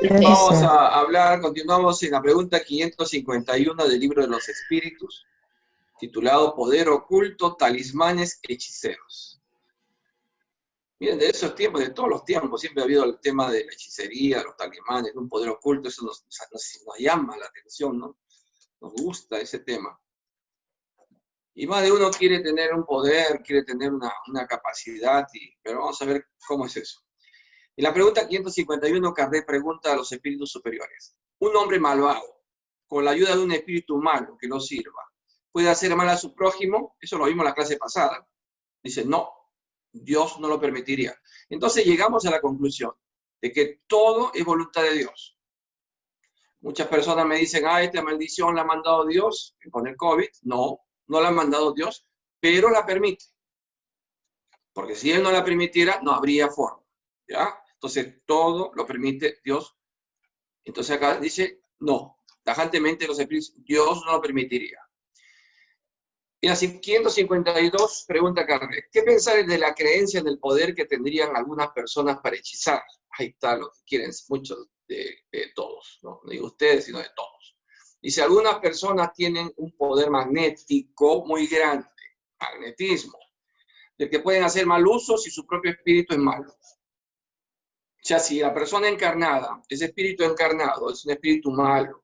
Vamos Eso. a hablar, continuamos en la pregunta 551 del libro de los espíritus, titulado Poder oculto, talismanes, hechiceros. Miren, de esos tiempos, de todos los tiempos, siempre ha habido el tema de la hechicería, los talismanes, un poder oculto, eso nos llama la atención, ¿no? Nos gusta ese tema. Y más de uno quiere tener un poder, quiere tener una capacidad, pero vamos a ver cómo es eso. En la pregunta 551, Kardec pregunta a los espíritus superiores. Un hombre malvado, con la ayuda de un espíritu malo que no sirva, ¿puede hacer mal a su prójimo? Eso lo vimos en la clase pasada. Dice, no, Dios no lo permitiría. Entonces llegamos a la conclusión de que todo es voluntad de Dios. Muchas personas me dicen, esta maldición la ha mandado Dios con el COVID. No, no la ha mandado Dios, pero la permite. Porque si Él no la permitiera, no habría forma. ¿Ya? Entonces, todo lo permite Dios. Entonces acá dice, no, tajantemente los espíritus, Dios no lo permitiría. Y la 552 pregunta Kardec, ¿qué pensar de la creencia en el poder que tendrían algunas personas para hechizar? Ahí está lo que quieren muchos de todos, ¿no? No digo ustedes, sino de todos. Dice, algunas personas tienen un poder magnético muy grande, magnetismo, del que pueden hacer mal uso si su propio espíritu es malo. O sea, si la persona encarnada, ese espíritu encarnado, es un espíritu malo,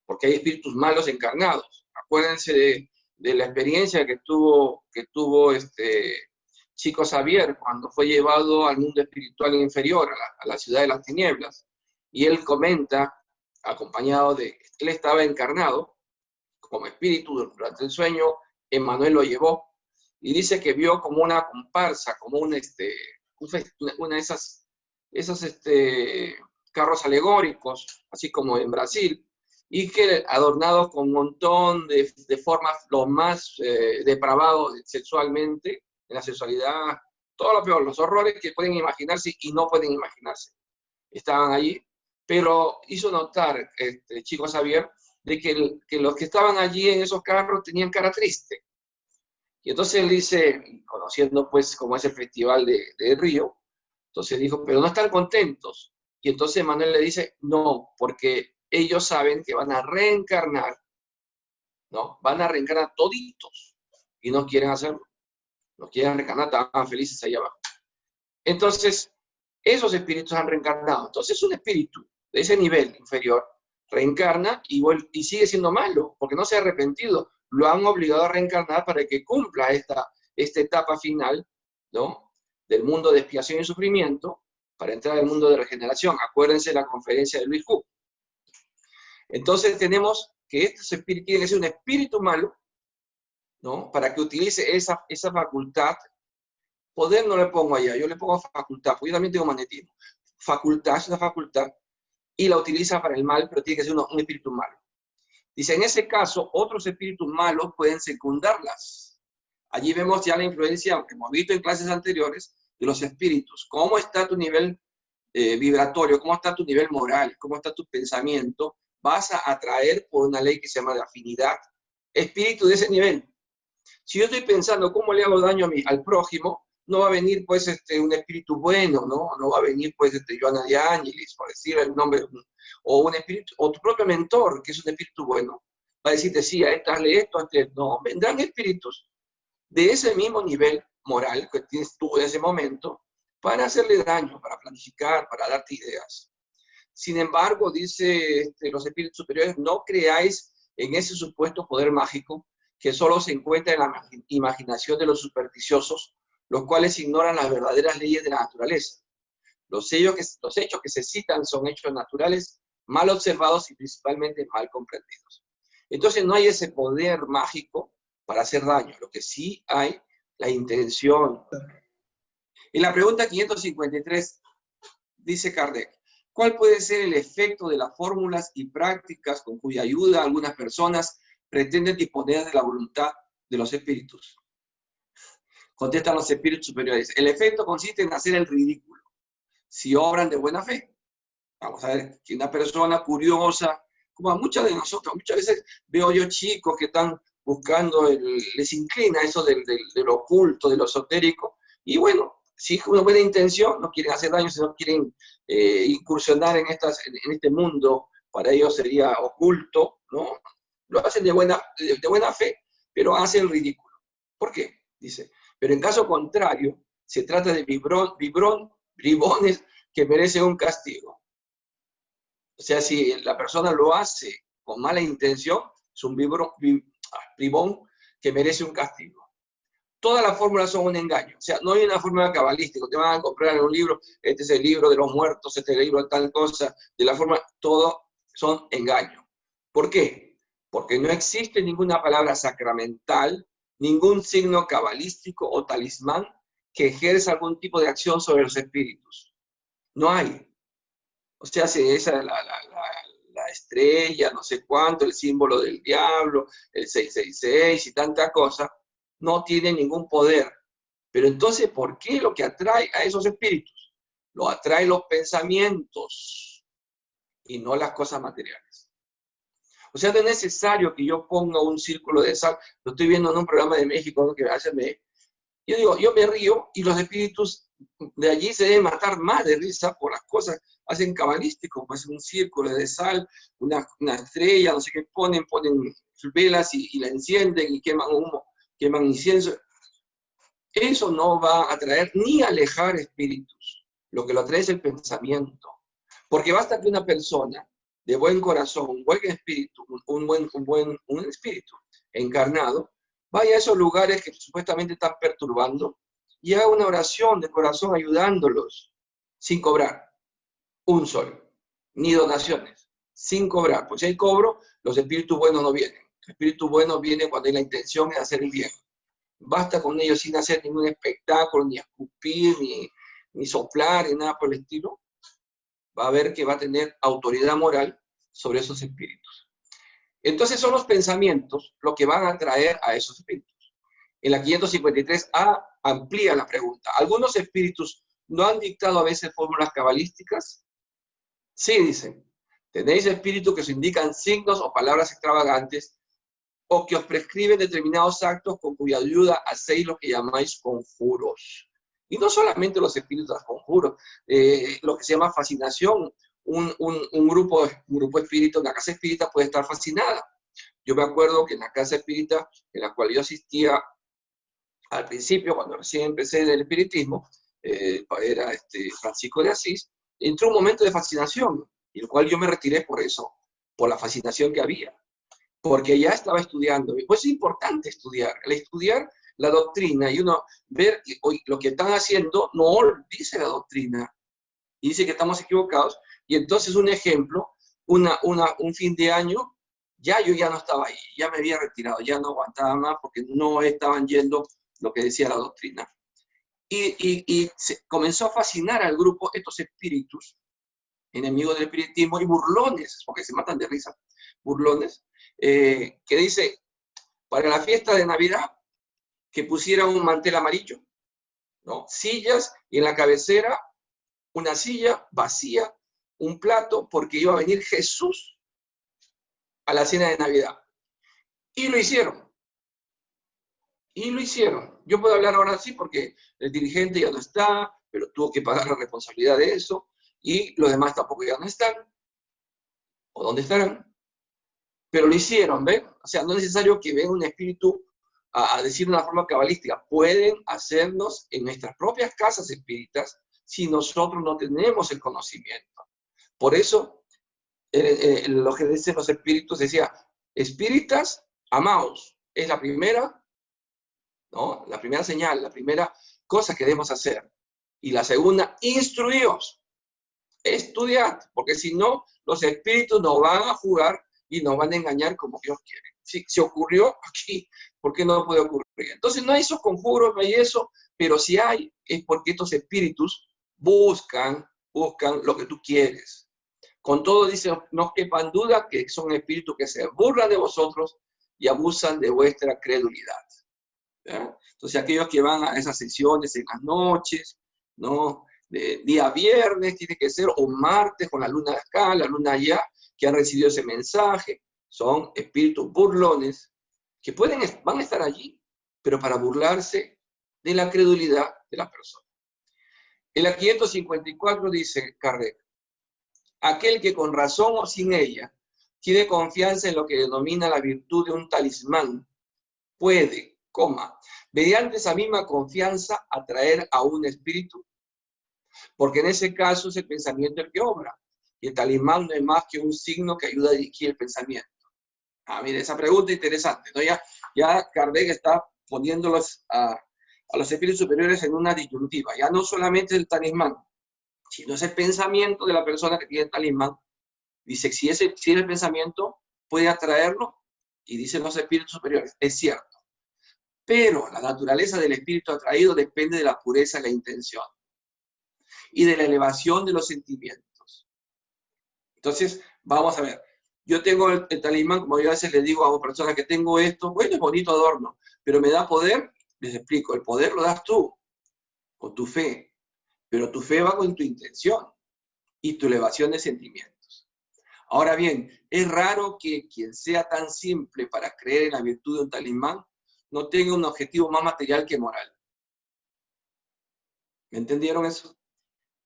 porque hay espíritus malos encarnados. Acuérdense de la experiencia que tuvo Chico Xavier cuando fue llevado al mundo espiritual inferior, a la ciudad de las tinieblas. Y él comenta, acompañado de, él estaba encarnado como espíritu durante el sueño, Emmanuel lo llevó, y dice que vio como una comparsa, como una de esos carros alegóricos, así como en Brasil, y que adornados con un montón de formas lo más depravados sexualmente, en la sexualidad, todo lo peor, los horrores que pueden imaginarse y no pueden imaginarse. Estaban allí, pero hizo notar Chico Xavier de que los que estaban allí en esos carros tenían cara triste. Y entonces él dice, conociendo pues cómo es el festival de Río, entonces dijo, pero no están contentos. Y entonces Manuel le dice, no, porque ellos saben que van a reencarnar, ¿no? Van a reencarnar toditos y no quieren hacerlo. No quieren reencarnar, estaban felices allá abajo. Entonces, esos espíritus han reencarnado. Entonces, un espíritu de ese nivel inferior reencarna y sigue siendo malo, porque no se ha arrepentido. Lo han obligado a reencarnar para que cumpla esta etapa final, ¿no? Del mundo de expiación y sufrimiento, para entrar al mundo de regeneración. Acuérdense de la conferencia de Luis Hu. Entonces tenemos que este espíritu tiene que ser un espíritu malo, ¿no? Para que utilice esa facultad. Poder no le pongo allá, yo le pongo facultad, porque yo también tengo magnetismo. Facultad es una facultad y la utiliza para el mal, pero tiene que ser un espíritu malo. Dice, en ese caso, otros espíritus malos pueden secundarlas. Allí vemos ya la influencia, aunque hemos visto en clases anteriores, de los espíritus. ¿Cómo está tu nivel vibratorio? ¿Cómo está tu nivel moral? ¿Cómo está tu pensamiento? Vas a atraer por una ley que se llama de afinidad espíritu de ese nivel. Si yo estoy pensando cómo le hago daño al prójimo, no va a venir pues un espíritu bueno, ¿no? No va a venir pues Joana de Ángeles, por decir el nombre, o un espíritu, o tu propio mentor, que es un espíritu bueno, va a decirte, sí, hazle esto, hazle esto. No, vendrán espíritus de ese mismo nivel moral que tienes tú en ese momento, para hacerle daño, para planificar, para darte ideas. Sin embargo, dice los espíritus superiores, no creáis en ese supuesto poder mágico que solo se encuentra en la imaginación de los supersticiosos, los cuales ignoran las verdaderas leyes de la naturaleza. Los hechos que se citan son hechos naturales, mal observados y principalmente mal comprendidos. Entonces no hay ese poder mágico para hacer daño, lo que sí hay la intención. En la pregunta 553 dice Kardec, ¿cuál puede ser el efecto de las fórmulas y prácticas con cuya ayuda algunas personas pretenden disponer de la voluntad de los espíritus? Contestan los espíritus superiores. El efecto consiste en hacer el ridículo, si obran de buena fe. Vamos a ver, que una persona curiosa, como a muchas de nosotros, muchas veces veo yo chicos que están buscando, les inclina eso del oculto, de lo esotérico, y bueno, sí con una buena intención, no quieren hacer daño, sino quieren incursionar en este mundo, para ellos sería oculto, ¿no? Lo hacen de buena fe, pero hacen el ridículo. ¿Por qué? Dice, pero en caso contrario, se trata de bribones que merecen un castigo. O sea, si la persona lo hace con mala intención, es un bribón que merece un castigo. Todas las fórmulas son un engaño. O sea, no hay una fórmula cabalística. Te van a comprar en un libro, este es el libro de los muertos, este es el libro de tal cosa, de la forma, todo son engaños. ¿Por qué? Porque no existe ninguna palabra sacramental, ningún signo cabalístico o talismán que ejerza algún tipo de acción sobre los espíritus. No hay. O sea, esa la estrella, no sé cuánto, el símbolo del diablo, el 666 y tanta cosa, no tiene ningún poder. Pero entonces, ¿por qué lo que atrae a esos espíritus? Lo atrae los pensamientos y no las cosas materiales. O sea, no es necesario que yo ponga un círculo de sal. Lo estoy viendo en un programa de México, ¿no? Que a veces yo digo, yo me río y los espíritus de allí se deben matar más de risa por las cosas hacen cabalístico, pues un círculo de sal, una estrella, no sé qué ponen velas y la encienden y queman humo, queman incienso. Eso no va a atraer ni alejar espíritus. Lo que lo atrae es el pensamiento. Porque basta que una persona de buen corazón, un buen espíritu, un espíritu encarnado, vaya a esos lugares que supuestamente están perturbando y haga una oración de corazón ayudándolos sin cobrar un sol, ni donaciones, sin cobrar. Pues si hay cobro, los espíritus buenos no vienen. El espíritu bueno viene cuando hay la intención de hacer el bien. Basta con ellos sin hacer ningún espectáculo, ni escupir, ni soplar, ni nada por el estilo. Va a ver que va a tener autoridad moral sobre esos espíritus. Entonces son los pensamientos lo que van a atraer a esos espíritus. En la 553A amplía la pregunta. ¿Algunos espíritus no han dictado a veces fórmulas cabalísticas? Sí, dicen. Tenéis espíritus que os indican signos o palabras extravagantes o que os prescriben determinados actos con cuya ayuda hacéis lo que llamáis conjuros. Y no solamente los espíritus de conjuros, lo que se llama fascinación. Un grupo espírita, una casa espírita puede estar fascinada. Yo me acuerdo que en la casa espírita en la cual yo asistía al principio, cuando recién empecé en el espiritismo, era Francisco de Asís, entró un momento de fascinación, y el cual yo me retiré por eso, por la fascinación que había, porque ya estaba estudiando. Pues es importante estudiar, el estudiar la doctrina y uno ver que hoy lo que están haciendo no dice la doctrina, y dice que estamos equivocados, y entonces un ejemplo, un fin de año, yo ya no estaba ahí, ya me había retirado, ya no aguantaba más porque no estaban yendo lo que decía la doctrina. Y se comenzó a fascinar al grupo estos espíritus, enemigos del espiritismo y burlones, porque se matan de risa, burlones, que dice, para la fiesta de Navidad, que pusieran un mantel amarillo, ¿no? Sillas y en la cabecera una silla vacía, un plato, porque iba a venir Jesús a la cena de Navidad. Y lo hicieron. Y lo hicieron. Yo puedo hablar ahora sí porque el dirigente ya no está, pero tuvo que pagar la responsabilidad de eso, y los demás tampoco ya no están. ¿O dónde estarán? Pero lo hicieron, ¿ven? O sea, no es necesario que venga un espíritu a decir de una forma cabalística. Pueden hacernos en nuestras propias casas espíritas si nosotros no tenemos el conocimiento. Por eso, lo que dicen los espíritus decía, espíritas, amaos. Es la primera, ¿no? La primera señal, la primera cosa que debemos hacer. Y la segunda, instruíos. Estudiad, porque si no, los espíritus nos van a jugar y nos van a engañar como Dios quiere. Si ocurrió aquí, ¿por qué no puede ocurrir? Entonces no hay esos conjuros, no hay eso, pero si hay, es porque estos espíritus buscan lo que tú quieres. Con todo, dice, no quepan duda que son espíritus que se burlan de vosotros y abusan de vuestra credulidad. ¿Ya? Entonces aquellos que van a esas sesiones en las noches, ¿no? De día viernes tiene que ser, o martes con la luna acá, la luna allá, que han recibido ese mensaje, son espíritus burlones que van a estar allí, pero para burlarse de la credulidad de la persona. En la 554 dice Kardec, aquel que con razón o sin ella tiene confianza en lo que denomina la virtud de un talismán, puede, mediante esa misma confianza atraer a un espíritu, porque en ese caso es el pensamiento el que obra, y el talismán no es más que un signo que ayuda a dirigir el pensamiento. Mire, esa pregunta es interesante, ¿no? Ya Kardec está poniéndolos a los espíritus superiores en una disyuntiva, ya no solamente el talismán, sino es el pensamiento de la persona que tiene el talismán. Dice, si el pensamiento puede atraerlo, y dicen los espíritus superiores, es cierto. Pero la naturaleza del espíritu atraído depende de la pureza de la intención y de la elevación de los sentimientos. Entonces, vamos a ver. Yo tengo el talismán, como yo a veces le digo a personas que tengo esto, bueno, es bonito adorno, pero me da poder. Les explico, el poder lo das tú, con tu fe, pero tu fe va con tu intención y tu elevación de sentimientos. Ahora bien, es raro que quien sea tan simple para creer en la virtud de un talismán no tenga un objetivo más material que moral. ¿Me entendieron eso?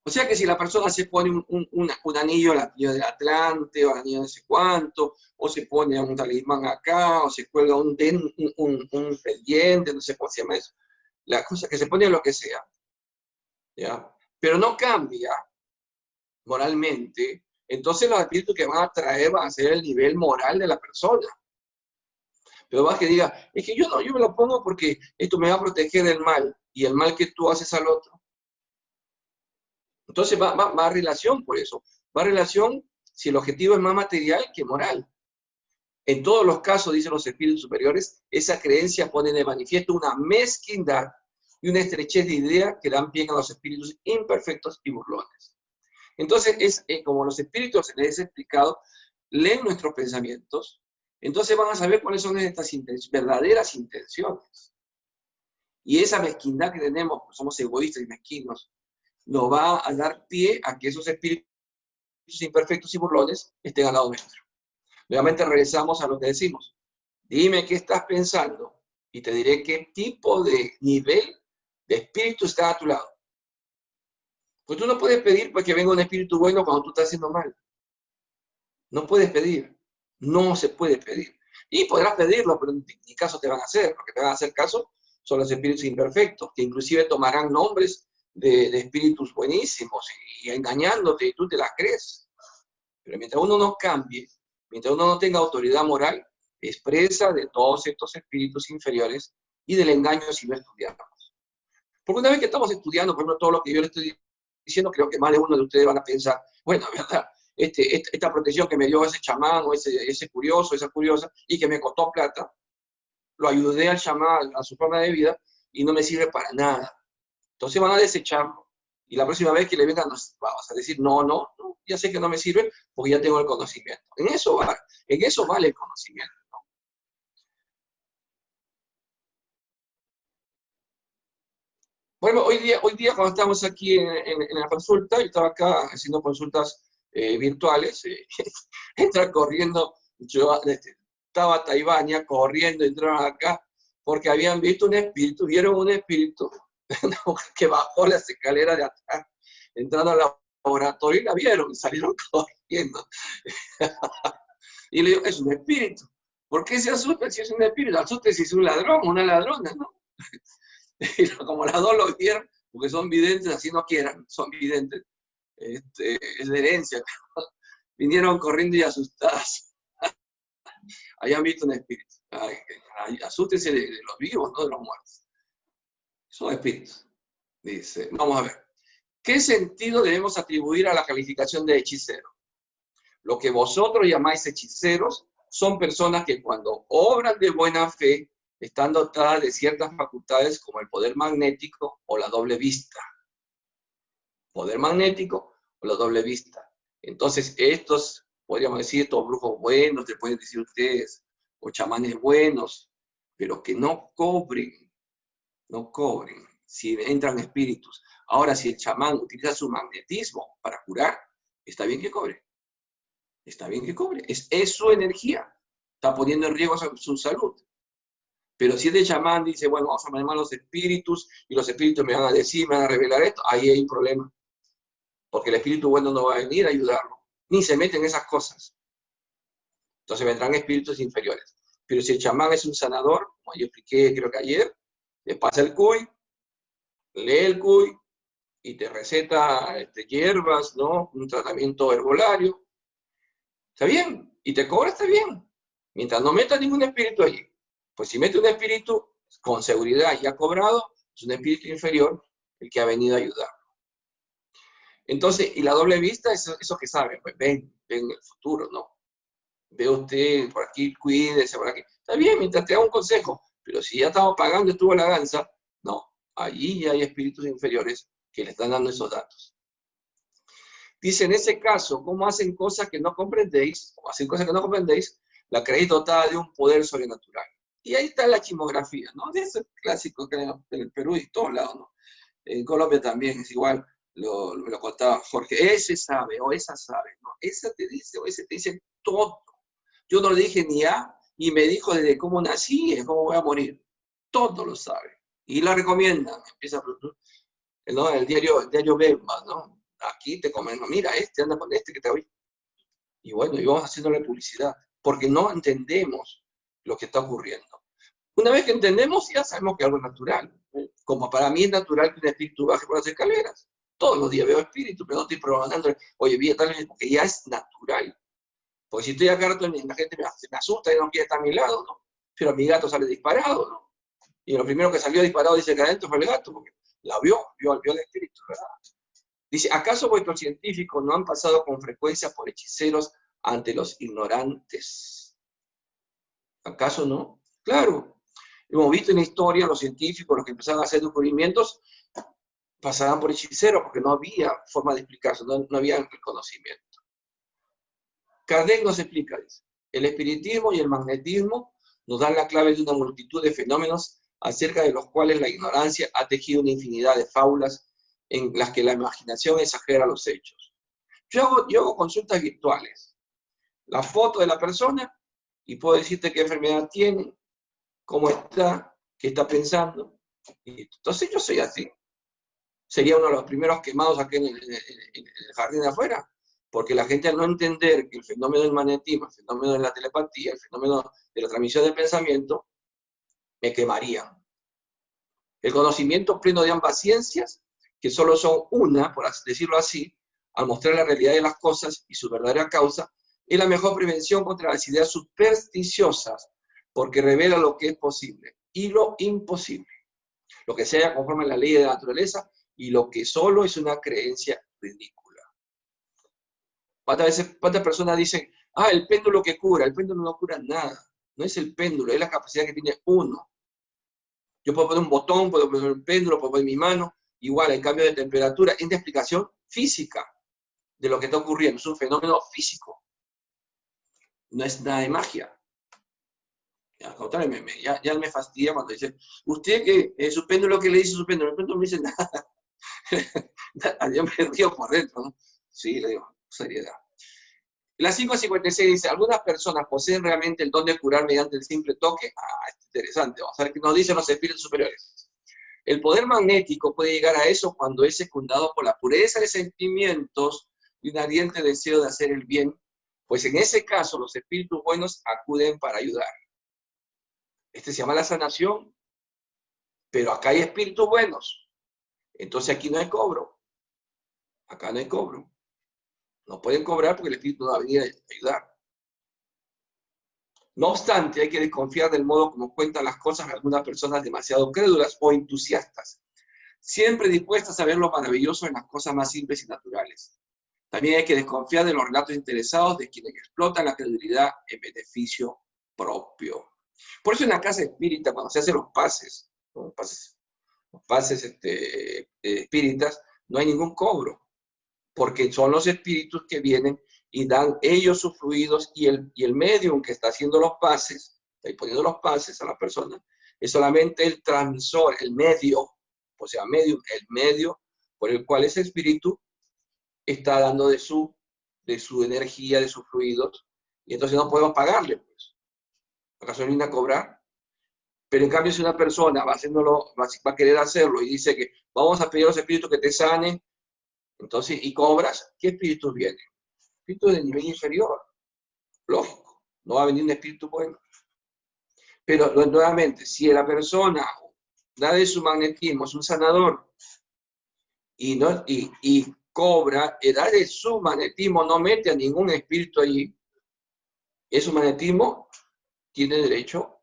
O sea que si la persona se pone un anillo, el anillo del Atlante, o el anillo de no sé cuánto, o se pone un talismán acá, o se cuelga un pendiente, no sé cómo se llama eso, la cosa que se pone lo que sea, ¿ya? Pero no cambia moralmente, entonces los espíritus que van a traer van a ser el nivel moral de la persona. Pero vas que diga, es que yo me lo pongo porque esto me va a proteger del mal, y el mal que tú haces al otro. Entonces va a relación por eso. Va a relación si el objetivo es más material que moral. En todos los casos, dicen los espíritus superiores, esa creencia pone de manifiesto una mezquindad y una estrechez de idea que dan pie a los espíritus imperfectos y burlones. Entonces, es como los espíritus, les he explicado, leen nuestros pensamientos, entonces van a saber cuáles son estas verdaderas intenciones. Y esa mezquindad que tenemos, pues somos egoístas y mezquinos, nos va a dar pie a que esos espíritus imperfectos y burlones estén al lado nuestro. Nuevamente regresamos a lo que decimos. Dime qué estás pensando y te diré qué tipo de nivel de espíritu está a tu lado. Pues tú no puedes pedir pues, que venga un espíritu bueno cuando tú estás haciendo mal. No puedes pedir. No se puede pedir. Y podrás pedirlo, pero en mi caso te van a hacer. Lo que te van a hacer caso son los espíritus imperfectos, que inclusive tomarán nombres de espíritus buenísimos y engañándote y tú te las crees. Pero mientras uno no cambie, mientras uno no tenga autoridad moral, es presa de todos estos espíritus inferiores y del engaño si no estudiamos. Porque una vez que estamos estudiando, por ejemplo, todo lo que yo le estoy diciendo, creo que más de uno de ustedes van a pensar, bueno, ¿verdad? Esta protección que me dio ese chamán o ese curioso, esa curiosa, y que me costó plata, lo ayudé al chamán a su forma de vida y no me sirve para nada. Entonces van a desecharlo. Y la próxima vez que le vengan, vamos a decir, no, ya sé que no me sirve porque ya tengo el conocimiento. En eso vale el conocimiento. ¿No? Bueno, hoy día cuando estamos aquí en la consulta, yo estaba acá haciendo consultas virtuales, entra corriendo, yo estaba Taibaña corriendo, entraron acá, porque habían visto un espíritu, vieron un espíritu que bajó las escaleras de atrás, entrando al laboratorio y la vieron, salieron corriendo. Y le digo, es un espíritu. ¿Por qué se asusta si es un espíritu? Asuste si es un ladrón, una ladrona, ¿no? Y como las dos lo vieron, porque son videntes, así no quieran, son videntes, es de herencia. Vinieron corriendo y asustadas. Hayan visto un espíritu. Asústense de los vivos, no de los muertos. Son espíritus. Dice, vamos a ver. ¿Qué sentido debemos atribuir a la calificación de hechicero? Lo que vosotros llamáis hechiceros son personas que cuando obran de buena fe están dotadas de ciertas facultades como el poder magnético o la doble vista. Poder magnético o la doble vista. Entonces estos, podríamos decir, estos brujos buenos, te pueden decir ustedes, o chamanes buenos, pero que no cobren si entran espíritus. Ahora, si el chamán utiliza su magnetismo para curar, está bien que cobre. Está bien que cobre. Es su energía. Está poniendo en riesgo su salud. Pero si este chamán dice, bueno, vamos a llamar a los espíritus, y los espíritus me van a decir, me van a revelar esto, ahí hay un problema. Porque el espíritu bueno no va a venir a ayudarlo, ni se mete en esas cosas. Entonces vendrán espíritus inferiores. Pero si el chamán es un sanador, como yo expliqué creo que ayer, le pasa el cuy, lee el cuy, y te receta hierbas, ¿no? Un tratamiento herbolario, está bien, y te cobra, está bien, mientras no meta ningún espíritu allí. Pues si mete un espíritu, con seguridad ya cobrado, es un espíritu inferior el que ha venido a ayudar. Entonces, y la doble vista, eso que saben, pues ven el futuro, ¿no? Ve usted por aquí, cuídese por aquí. Está bien, mientras te da un consejo, pero si ya estamos pagando, estuvo la danza, no, allí ya hay espíritus inferiores que le están dando esos datos. Dice, en ese caso, ¿cómo hacen cosas que no comprendéis? O hacen cosas que no comprendéis, la creéis dotada de un poder sobrenatural. Y ahí está la chismografía, ¿no? Ese es clásico que en el Perú y en todos lados, ¿no? En Colombia también es igual, me lo contaba Jorge, ese sabe o esa sabe, ¿no? Esa te dice o ese te dice todo. Yo no le dije ni A, y me dijo desde cómo nací y cómo voy a morir. Todo lo sabe. Y la recomienda, empieza ¿no? El diario Bemba, ¿no? Aquí te comento, mira, anda con que te voy. Y bueno, y vamos haciéndole publicidad, porque no entendemos lo que está ocurriendo. Una vez que entendemos, ya sabemos que algo es natural. Como para mí es natural que un espíritu baje por las escaleras. Todos los días veo espíritu, pero no estoy programando, oye, vi tal vez, porque ya es natural. Porque si estoy acá, la gente me asusta y no quiere estar a mi lado, ¿no? Pero mi gato sale disparado, ¿no? Y lo primero que salió disparado, dice que adentro fue el gato, porque la vio el espíritu, ¿verdad? Dice, ¿acaso vuestros científicos no han pasado con frecuencia por hechiceros ante los ignorantes? ¿Acaso no? Claro. Hemos visto en la historia los científicos, los que empezaron a hacer descubrimientos, pasaban por hechiceros porque no había forma de explicarse, no había conocimiento. Kardec nos explica, dice, el espiritismo y el magnetismo nos dan la clave de una multitud de fenómenos acerca de los cuales la ignorancia ha tejido una infinidad de fábulas en las que la imaginación exagera los hechos. Yo hago consultas virtuales, la foto de la persona, y puedo decirte qué enfermedad tiene, cómo está, qué está pensando. Y entonces yo soy así. Sería uno de los primeros quemados aquí en el jardín de afuera, porque la gente al no entender que el fenómeno del magnetismo, el fenómeno de la telepatía, el fenómeno de la transmisión del pensamiento, me quemarían. El conocimiento pleno de ambas ciencias, que solo son una, por decirlo así, al mostrar la realidad de las cosas y su verdadera causa, es la mejor prevención contra las ideas supersticiosas, porque revela lo que es posible y lo imposible, lo que sea conforme a la ley de la naturaleza y lo que solo es una creencia ridícula. ¿Cuántas personas dicen, el péndulo que cura? El péndulo no cura nada. No es el péndulo, es la capacidad que tiene uno. Yo puedo poner un botón, puedo poner un péndulo, puedo poner mi mano, igual el cambio de temperatura, es una explicación física de lo que está ocurriendo, es un fenómeno físico. No es nada de magia. Al contrario, ya me fastidia cuando dice, usted que su péndulo, ¿qué le dice su péndulo? El péndulo no me dice nada. Yo me río por dentro, ¿no? Sí, le digo, seriedad. La 556 dice, algunas personas poseen realmente el don de curar mediante el simple toque. Es interesante, vamos a ver qué nos dicen los espíritus superiores. El poder magnético puede llegar a eso cuando es secundado por la pureza de sentimientos y un ardiente deseo de hacer el bien, pues en ese caso los espíritus buenos acuden para ayudar. Se llama la sanación, pero acá hay espíritus buenos. Entonces aquí no hay cobro. Acá no hay cobro. No pueden cobrar porque el espíritu no va a venir a ayudar. No obstante, hay que desconfiar del modo como cuentan las cosas algunas personas demasiado crédulas o entusiastas, siempre dispuestas a ver lo maravilloso en las cosas más simples y naturales. También hay que desconfiar de los relatos interesados de quienes explotan la credulidad en beneficio propio. Por eso en la casa espírita, cuando se hacen los pases, ¿no? Los pases espíritas, no hay ningún cobro, porque son los espíritus que vienen y dan ellos sus fluidos, y el medium que está haciendo los pases, está poniendo los pases a la persona, es solamente el transmisor, el medio, o sea, medium, el medio por el cual ese espíritu está dando de su energía, de sus fluidos, y entonces no podemos pagarle, pues. ¿Acaso viene a cobrar? Pero en cambio, si una persona va a querer hacerlo y dice que vamos a pedir a los espíritus que te sanen, entonces, y cobras, ¿qué espíritus vienen? Espíritus de nivel inferior, lógico, no va a venir un espíritu bueno. Pero nuevamente, si la persona da de su magnetismo, es un sanador, y cobra, da de su magnetismo, no mete a ningún espíritu allí, ese magnetismo tiene derecho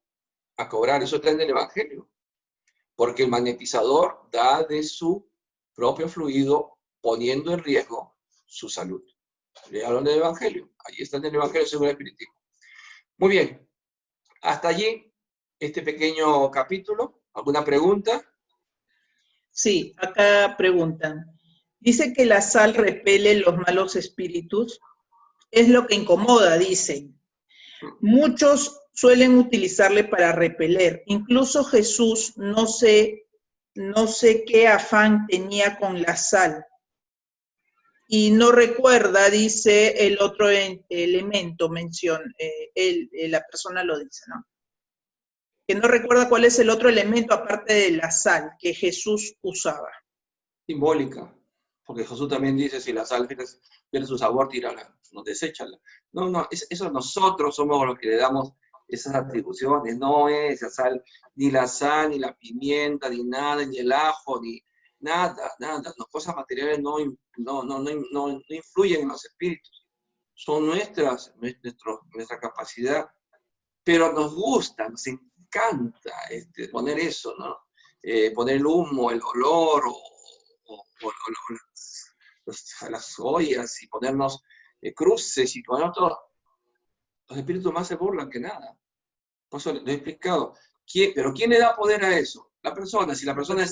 a cobrar. Eso está en el Evangelio. Porque el magnetizador da de su propio fluido, poniendo en riesgo su salud. Le hablan del Evangelio. Ahí está en el Evangelio según el Espiritismo. Muy bien. Hasta allí este pequeño capítulo. ¿Alguna pregunta? Sí, acá preguntan. Dice que la sal repele los malos espíritus. Es lo que incomoda, dicen. Muchos suelen utilizarle para repeler. Incluso Jesús, no sé qué afán tenía con la sal. Y no recuerda, dice, el otro elemento, la persona lo dice, ¿no? Que no recuerda cuál es el otro elemento aparte de la sal que Jesús usaba. Simbólica. Porque Jesús también dice, si la sal pierde su sabor, tírala, no deséchala. No, eso nosotros somos los que le damos esas atribuciones. No es la sal, ni la pimienta, ni nada, ni el ajo, ni nada. Las cosas materiales no influyen en los espíritus. Son nuestra capacidad. Pero nos gusta, nos encanta poner eso, ¿no? Poner el humo, el olor, o las ollas, y ponernos cruces, y poner todo. Los espíritus más se burlan que nada. Por eso lo he explicado. ¿Pero quién le da poder a eso? La persona. Si la persona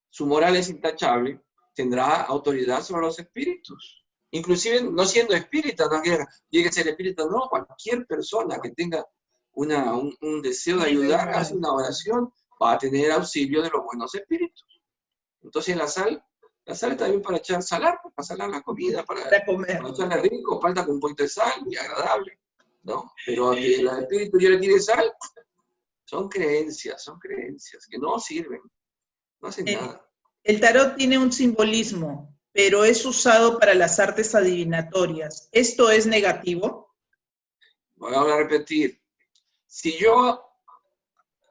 su moral es intachable, tendrá autoridad sobre los espíritus. Inclusive no siendo espírita, no llegue a ser espírita, no, cualquier persona que tenga un deseo de ayudar, hace una oración, va a tener auxilio de los buenos espíritus. Entonces la sal está bien para salar la comida, para comer. Para echarle rico, falta con un poquito de sal y agradable, ¿no? Pero que el espíritu ya le tire sal, son creencias que no sirven, no hacen nada. El tarot tiene un simbolismo, pero es usado para las artes adivinatorias. ¿Esto es negativo? Voy a repetir. Si yo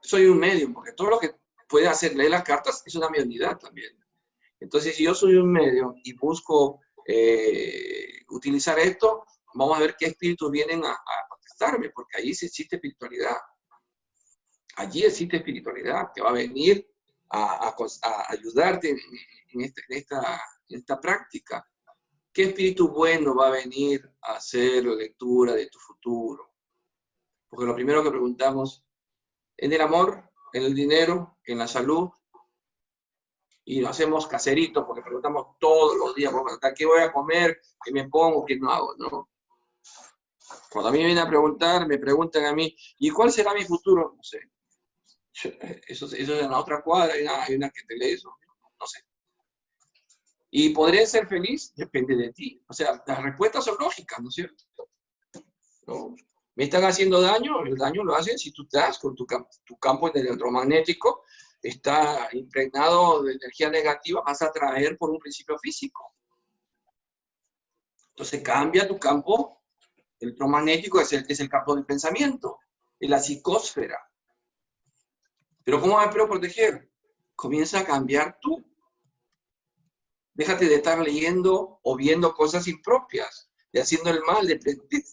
soy un medium, porque todo lo que puede hacer leer las cartas es una mediunidad también. Entonces, si yo soy un medium y busco utilizar esto, vamos a ver qué espíritus vienen a contestarme, porque allí sí existe espiritualidad. Allí existe espiritualidad que va a venir a ayudarte en esta práctica. ¿Qué espíritu bueno va a venir a hacer lectura de tu futuro? Porque lo primero que preguntamos, ¿en el amor, en el dinero, en la salud? Y lo hacemos caserito porque preguntamos todos los días, ¿qué voy a comer? ¿Qué me pongo? ¿Qué no hago? No. Cuando a mí me vienen a preguntar, me preguntan a mí, ¿y cuál será mi futuro? No sé. Eso es en la otra cuadra, hay una que te lee eso. No sé. ¿Y podré ser feliz? Depende de ti. O sea, las respuestas son lógicas, ¿no es cierto? ¿No? ¿Me están haciendo daño? El daño lo hacen si tú estás con tu campo electromagnético, está impregnado de energía negativa, vas a atraer por un principio físico. Entonces cambia tu campo electromagnético, es el campo del pensamiento, es la psicósfera. Pero ¿cómo me puedo proteger? Comienza a cambiar tú. Déjate de estar leyendo o viendo cosas impropias, de haciendo el mal, de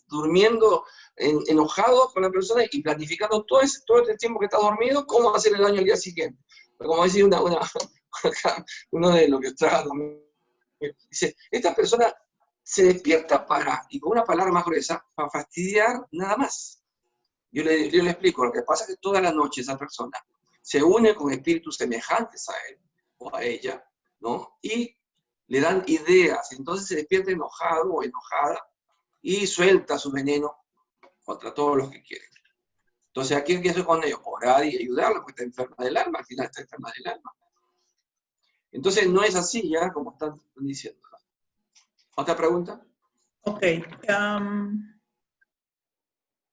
durmiendo enojado con la persona y planificando todo este tiempo que está dormido, cómo hacer el daño al día siguiente. Como decía uno de los que está, dice, esta persona se despierta y con una palabra más gruesa, para fastidiar nada más. Yo le explico, lo que pasa es que toda la noche esa persona se une con espíritus semejantes a él o a ella, ¿no? Y le dan ideas, entonces se despierta enojado o enojada y suelta su veneno contra todos los que quieren. Entonces, ¿a quién quiere hacer con ellos? Orar y ayudarla, porque está enferma del alma, al final está enferma del alma. Entonces, no es así ya, como están diciendo. ¿Otra pregunta? Ok.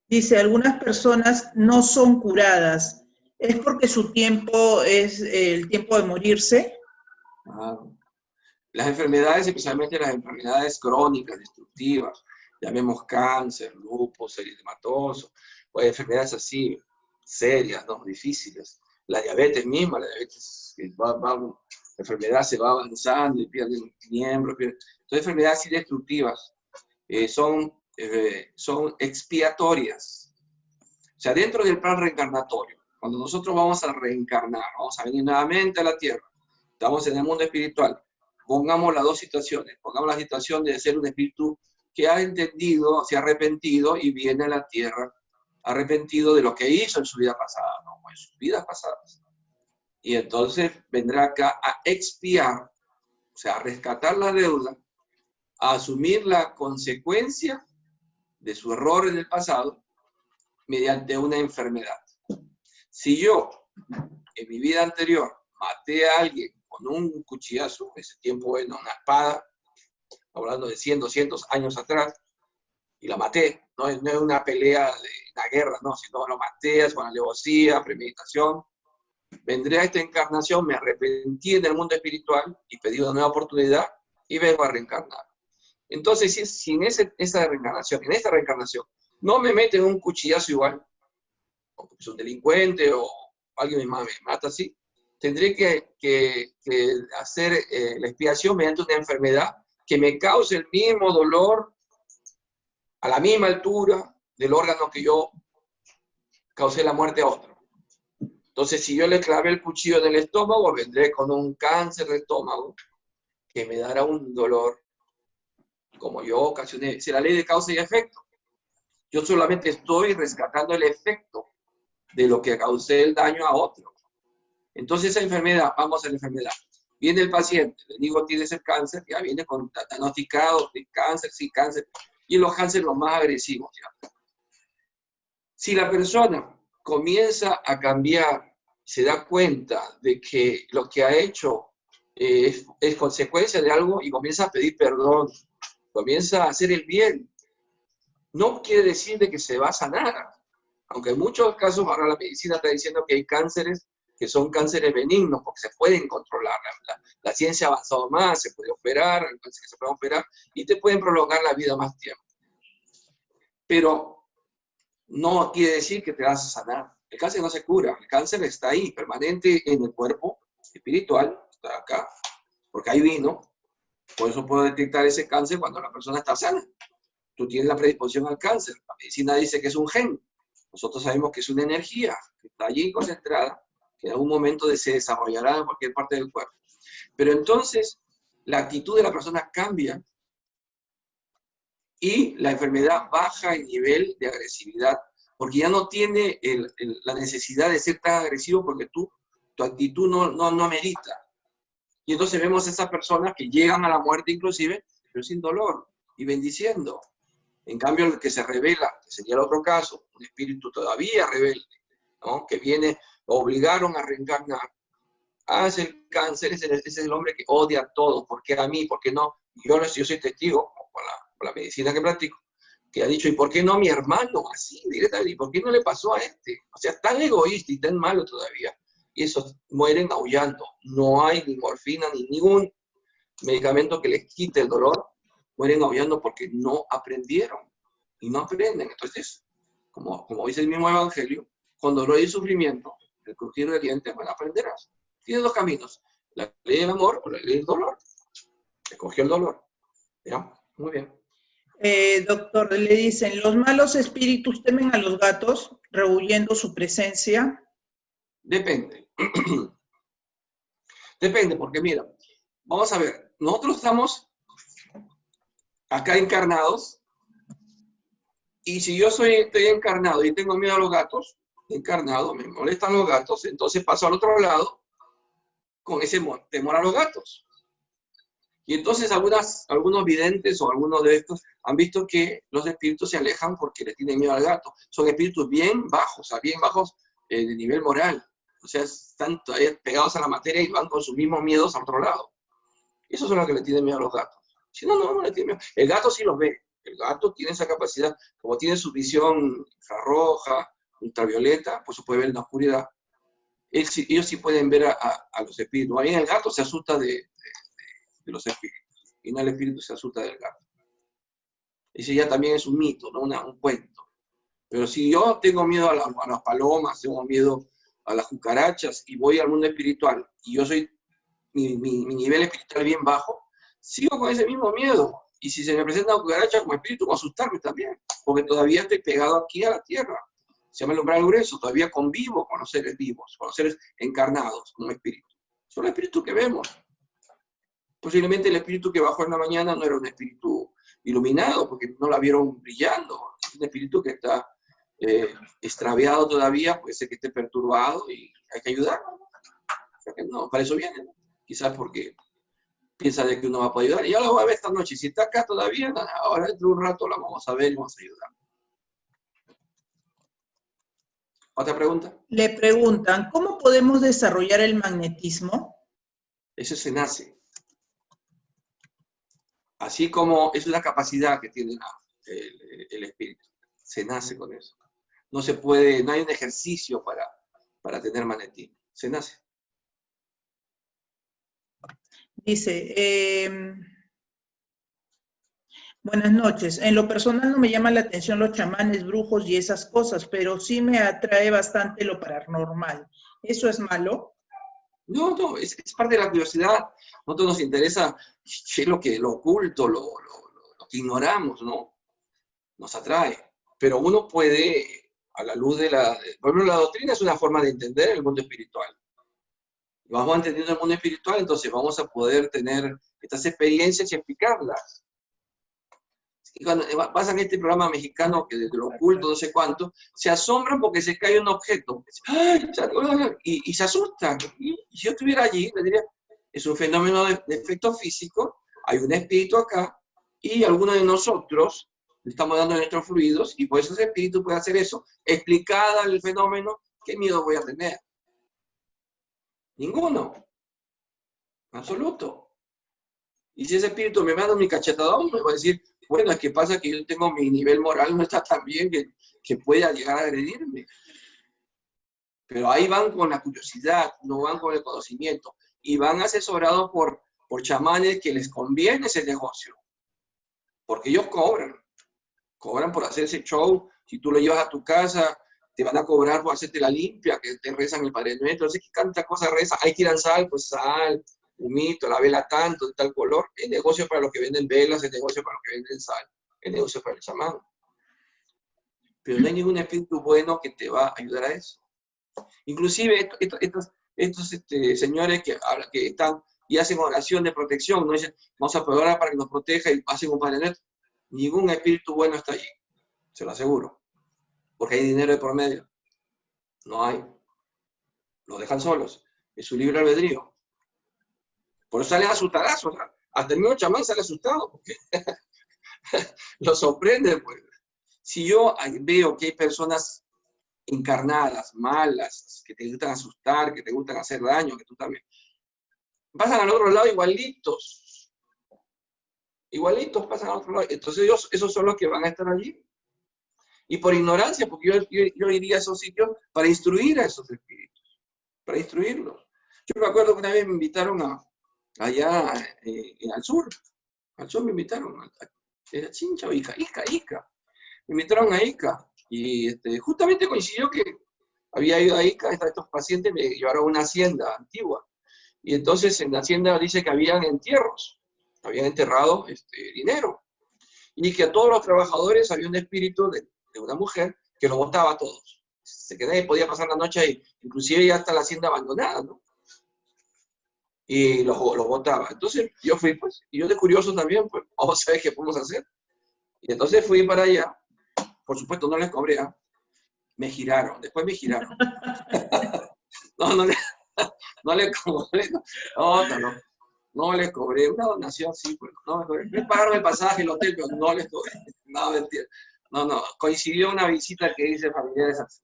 Dice, algunas personas no son curadas, ¿Es porque su tiempo es el tiempo de morirse? Claro. Las enfermedades, especialmente las enfermedades crónicas, destructivas, llamemos cáncer, lupus, eritematoso, o enfermedades así serias, ¿no? Difíciles. La diabetes misma, la diabetes, la enfermedad se va avanzando y pierde miembros. Entonces, enfermedades así destructivas son expiatorias. O sea, dentro del plan reencarnatorio, cuando nosotros vamos a reencarnar, vamos a venir nuevamente a la Tierra, estamos en el mundo espiritual, pongamos las dos situaciones. Pongamos la situación de ser un espíritu que ha entendido, se ha arrepentido y viene a la Tierra arrepentido de lo que hizo en su vida pasada, no, en sus vidas pasadas. Y entonces vendrá acá a expiar, o sea, a rescatar la deuda, a asumir la consecuencia de su error en el pasado mediante una enfermedad. Si yo, en mi vida anterior, maté a alguien con un cuchillazo, en ese tiempo era una espada, hablando de 100, 200 años atrás, y la maté, no es una pelea de una guerra, no, sino lo maté con alevosía, premeditación. Vendré a esta encarnación, me arrepentí en el mundo espiritual y pedí una nueva oportunidad y vengo a reencarnar. Entonces, si en esta reencarnación, no me meten un cuchillazo igual, o es un delincuente o alguien me mata así, tendré que hacer la expiación mediante una enfermedad que me cause el mismo dolor a la misma altura del órgano que yo causé la muerte a otro. Entonces, si yo le clavé el cuchillo en el estómago, vendré con un cáncer de estómago que me dará un dolor como yo ocasioné. Es la ley de causa y efecto. Yo solamente estoy rescatando el efecto de lo que causé el daño a otro. Entonces, esa enfermedad, vamos a la enfermedad. Viene el paciente, le digo, tienes el cáncer, ya viene con diagnosticado de cáncer, sí, cáncer, y los cánceres los más agresivos. ¿Ya? Si la persona comienza a cambiar, se da cuenta de que lo que ha hecho es consecuencia de algo y comienza a pedir perdón, comienza a hacer el bien, no quiere decir de que se va a sanar. Aunque en muchos casos ahora la medicina está diciendo que hay cánceres que son cánceres benignos porque se pueden controlar. La ciencia ha avanzado más, se puede operar, hay cánceres que se pueden operar y te pueden prolongar la vida más tiempo. Pero no quiere decir que te vas a sanar. El cáncer no se cura, el cáncer está ahí, permanente en el cuerpo espiritual, está acá, porque ahí vino. Por eso puedo detectar ese cáncer cuando la persona está sana. Tú tienes la predisposición al cáncer. La medicina dice que es un gen. Nosotros sabemos que es una energía que está allí concentrada, que en algún momento se desarrollará en cualquier parte del cuerpo. Pero entonces, la actitud de la persona cambia y la enfermedad baja el nivel de agresividad, porque ya no tiene la necesidad de ser tan agresivo porque tu actitud no amerita. Y entonces vemos esas personas que llegan a la muerte inclusive, pero sin dolor y bendiciendo. En cambio, el que se revela, que sería el otro caso, un espíritu todavía rebelde, ¿no? Que viene, lo obligaron a reencarnar, hace el cáncer, ese es el hombre que odia a todos, ¿por qué a mí? ¿Por qué no? Yo soy testigo, por la medicina que practico, que ha dicho, ¿y por qué no mi hermano? Así, directamente, ¿y por qué no le pasó a este? O sea, tan egoísta y tan malo todavía. Y esos mueren aullando. No hay ni morfina ni ningún medicamento que les quite el dolor. Mueren aullando porque no aprendieron y no aprenden. Entonces, como dice el mismo Evangelio, con dolor y sufrimiento, el crujir de dientes, bueno, aprenderás. Tiene dos caminos, la ley del amor o la ley del dolor. Escogió el dolor. ¿Ya? Muy bien. Doctor, le dicen, ¿los malos espíritus temen a los gatos, rehuyendo su presencia? Depende. Depende, porque mira, vamos a ver, nosotros estamos acá encarnados, y si yo estoy encarnado y tengo miedo a los gatos, encarnado, me molestan los gatos, entonces paso al otro lado con ese temor a los gatos. Y entonces algunos videntes o algunos de estos han visto que los espíritus se alejan porque le tienen miedo al gato. Son espíritus bien bajos, o sea, bien bajos de nivel moral. O sea, están todavía pegados a la materia y van con sus mismos miedos al otro lado. Esos son los que le tienen miedo a los gatos. Si no le tienen miedo. El gato sí los ve. El gato tiene esa capacidad, como tiene su visión infrarroja, ultravioleta, pues se puede ver en la oscuridad. ellos sí pueden ver a los espíritus. Más bien el gato se asusta de los espíritus, y no el espíritu se asusta del gato. Ese ya también es un mito, ¿no? Un cuento. Pero si yo tengo miedo a las palomas, tengo miedo a las cucarachas, y voy al mundo espiritual, y yo soy, mi nivel espiritual bien bajo, sigo con ese mismo miedo. Y si se me presenta una cucaracha como espíritu, voy a asustarme también, porque todavía estoy pegado aquí a la tierra. Se llama el umbral grueso, todavía convivo con los seres vivos, con los seres encarnados como espíritu. Son los espíritus que vemos. Posiblemente el espíritu que bajó en la mañana no era un espíritu iluminado, porque no la vieron brillando. Es un espíritu que está extraviado todavía, puede ser que esté perturbado y hay que ayudarlo. O sea que no, para eso viene, ¿no? Quizás porque piensa de que uno va a poder ayudar. Y ya la voy a ver esta noche. Si está acá todavía, ahora dentro de un rato la vamos a ver y vamos a ayudar. ¿Otra pregunta? Le preguntan, ¿cómo podemos desarrollar el magnetismo? Eso se nace. Así como es una capacidad que tiene el espíritu. Se nace con eso. No se puede, no hay un ejercicio para tener magnetismo. Se nace. Dice, buenas noches. En lo personal no me llama la atención los chamanes, brujos y esas cosas, pero sí me atrae bastante lo paranormal. ¿Eso es malo? No, es parte de la curiosidad. A nosotros nos interesa qué es lo oculto, lo que ignoramos, ¿no? Nos atrae. Pero uno puede, a la luz de por ejemplo, la doctrina es una forma de entender el mundo espiritual. Vamos entendiendo el mundo espiritual, entonces vamos a poder tener estas experiencias y explicarlas. Y cuando pasan este programa mexicano que desde lo oculto, no sé cuánto, se asombran porque se cae un objeto. Y se asustan. Y si yo estuviera allí, le diría, es un fenómeno de efecto físico, hay un espíritu acá, y algunos de nosotros le estamos dando nuestros fluidos, y por eso ese espíritu puede hacer eso. Explicada el fenómeno, ¿qué miedo voy a tener? Ninguno. Absoluto. Y si ese espíritu me manda mi cachetadón, me va a decir, bueno, es que pasa que yo tengo mi nivel moral, no está tan bien que pueda llegar a agredirme. Pero ahí van con la curiosidad, no van con el conocimiento. Y van asesorados por chamanes que les conviene ese negocio. Porque ellos cobran por hacer ese show. Si tú lo llevas a tu casa, te van a cobrar por hacerte la limpia, que te rezan el Padre Nuestro. No sé qué tanta cosa reza. Hay que ir sal, pues sal, humito, la vela tanto, de tal color. Es negocio para los que venden velas, es negocio para los que venden sal, es negocio para el chamán. Pero no hay ningún espíritu bueno que te va a ayudar a eso. Inclusive estos señores que están y hacen oración de protección, no dicen, vamos a orar para que nos proteja y hacen un Padre Nuestro. Ningún espíritu bueno está allí, se lo aseguro. Porque hay dinero de por medio. No hay. Lo dejan solos. Es su libre albedrío. Por eso salen asustadazos. Hasta el mismo chamán sale asustado. Porque lo sorprende, pues. Si yo veo que hay personas encarnadas, malas, que te gustan asustar, que te gustan hacer daño, que tú también, pasan al otro lado igualitos. Igualitos pasan al otro lado. Entonces esos son los que van a estar allí. Y por ignorancia, porque yo iría a esos sitios para instruir a esos espíritus, para instruirlos. Yo me acuerdo que una vez me invitaron allá al sur me invitaron, era Chincha o Ica. Me invitaron a Ica, y justamente coincidió que había ido a Ica, estos pacientes me llevaron a una hacienda antigua, y entonces en la hacienda dice que habían entierros, habían enterrado dinero, y que a todos los trabajadores había un espíritu de una mujer que los botaba a todos. Que nadie podía pasar la noche ahí, inclusive ya está la hacienda abandonada, ¿no? Y los botaba. Entonces yo fui, pues, y yo de curioso también, pues, vamos a ver qué podemos hacer. Y entonces fui para allá, por supuesto no les cobré, me giraron, después me giraron. no les cobré, no les cobré, una donación sí, pues, no, me pagaron el pasaje, el hotel, pero no les cobré, no, mentira. No, coincidió una visita que hice familiares.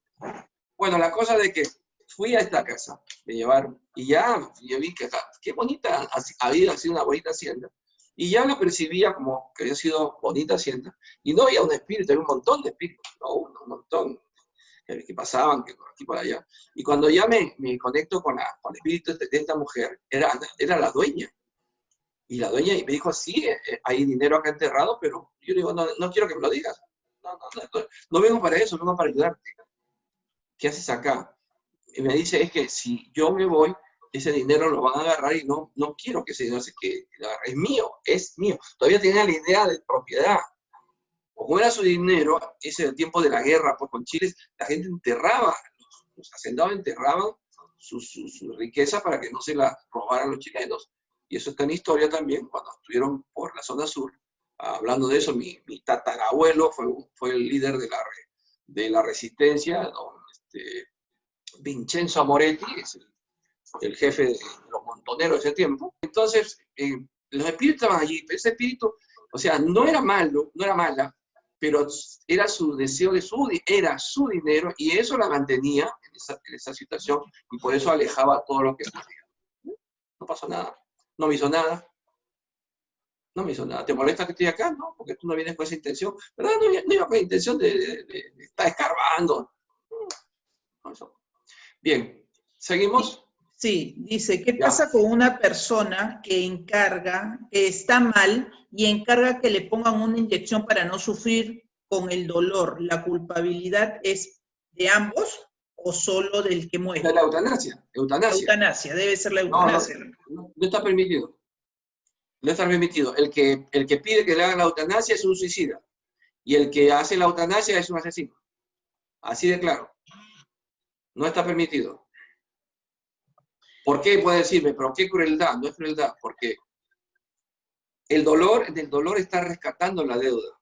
Bueno, la cosa de que fui a esta casa, me llevaron, y ya yo vi que qué bonita, había sido una bonita hacienda, y ya lo percibía como que había sido bonita hacienda, y no había un espíritu, había un montón de espíritus, no, un montón, que pasaban, que por aquí por allá. Y cuando ya me conecto con el espíritu de esta mujer, era la dueña. Y la dueña me dijo, sí, hay dinero acá enterrado, pero yo le digo, no quiero que me lo digas. No vengo para eso, vengo para ayudarte. ¿Qué haces acá? Y me dice, es que si yo me voy, ese dinero lo van a agarrar y no quiero que ese dinero se quede. Es mío. Todavía tenía la idea de propiedad. Como era su dinero, ese tiempo de la guerra pues, con Chile, la gente enterraba, los hacendados enterraban su riqueza para que no se la robaran los chilenos. Y eso está en historia también, cuando estuvieron por la zona sur. Hablando de eso, mi tatarabuelo fue el líder de la resistencia, don Vincenzo Moretti, es el jefe de los montoneros de ese tiempo. Entonces, los espíritus estaban allí, pero ese espíritu, o sea, no era malo, no era mala, pero era su deseo era su dinero, y eso la mantenía en esa situación, y por eso alejaba todo lo que podía. No pasó nada, no me hizo nada. No me hizo nada. ¿Te molesta que estoy acá? No, porque tú no vienes con esa intención. ¿Verdad? No iba con la intención de estar escarbando. No, eso. Bien, ¿seguimos? Sí, dice, ¿qué pasa con una persona que está mal y encarga que le pongan una inyección para no sufrir con el dolor? ¿La culpabilidad es de ambos o solo del que muere? De la eutanasia. Eutanasia, debe ser la eutanasia. No está permitido. No está permitido. El que pide que le hagan la eutanasia es un suicida. Y el que hace la eutanasia es un asesino. Así de claro. No está permitido. ¿Por qué? Puede decirme, pero qué crueldad. No es crueldad, porque del dolor está rescatando la deuda.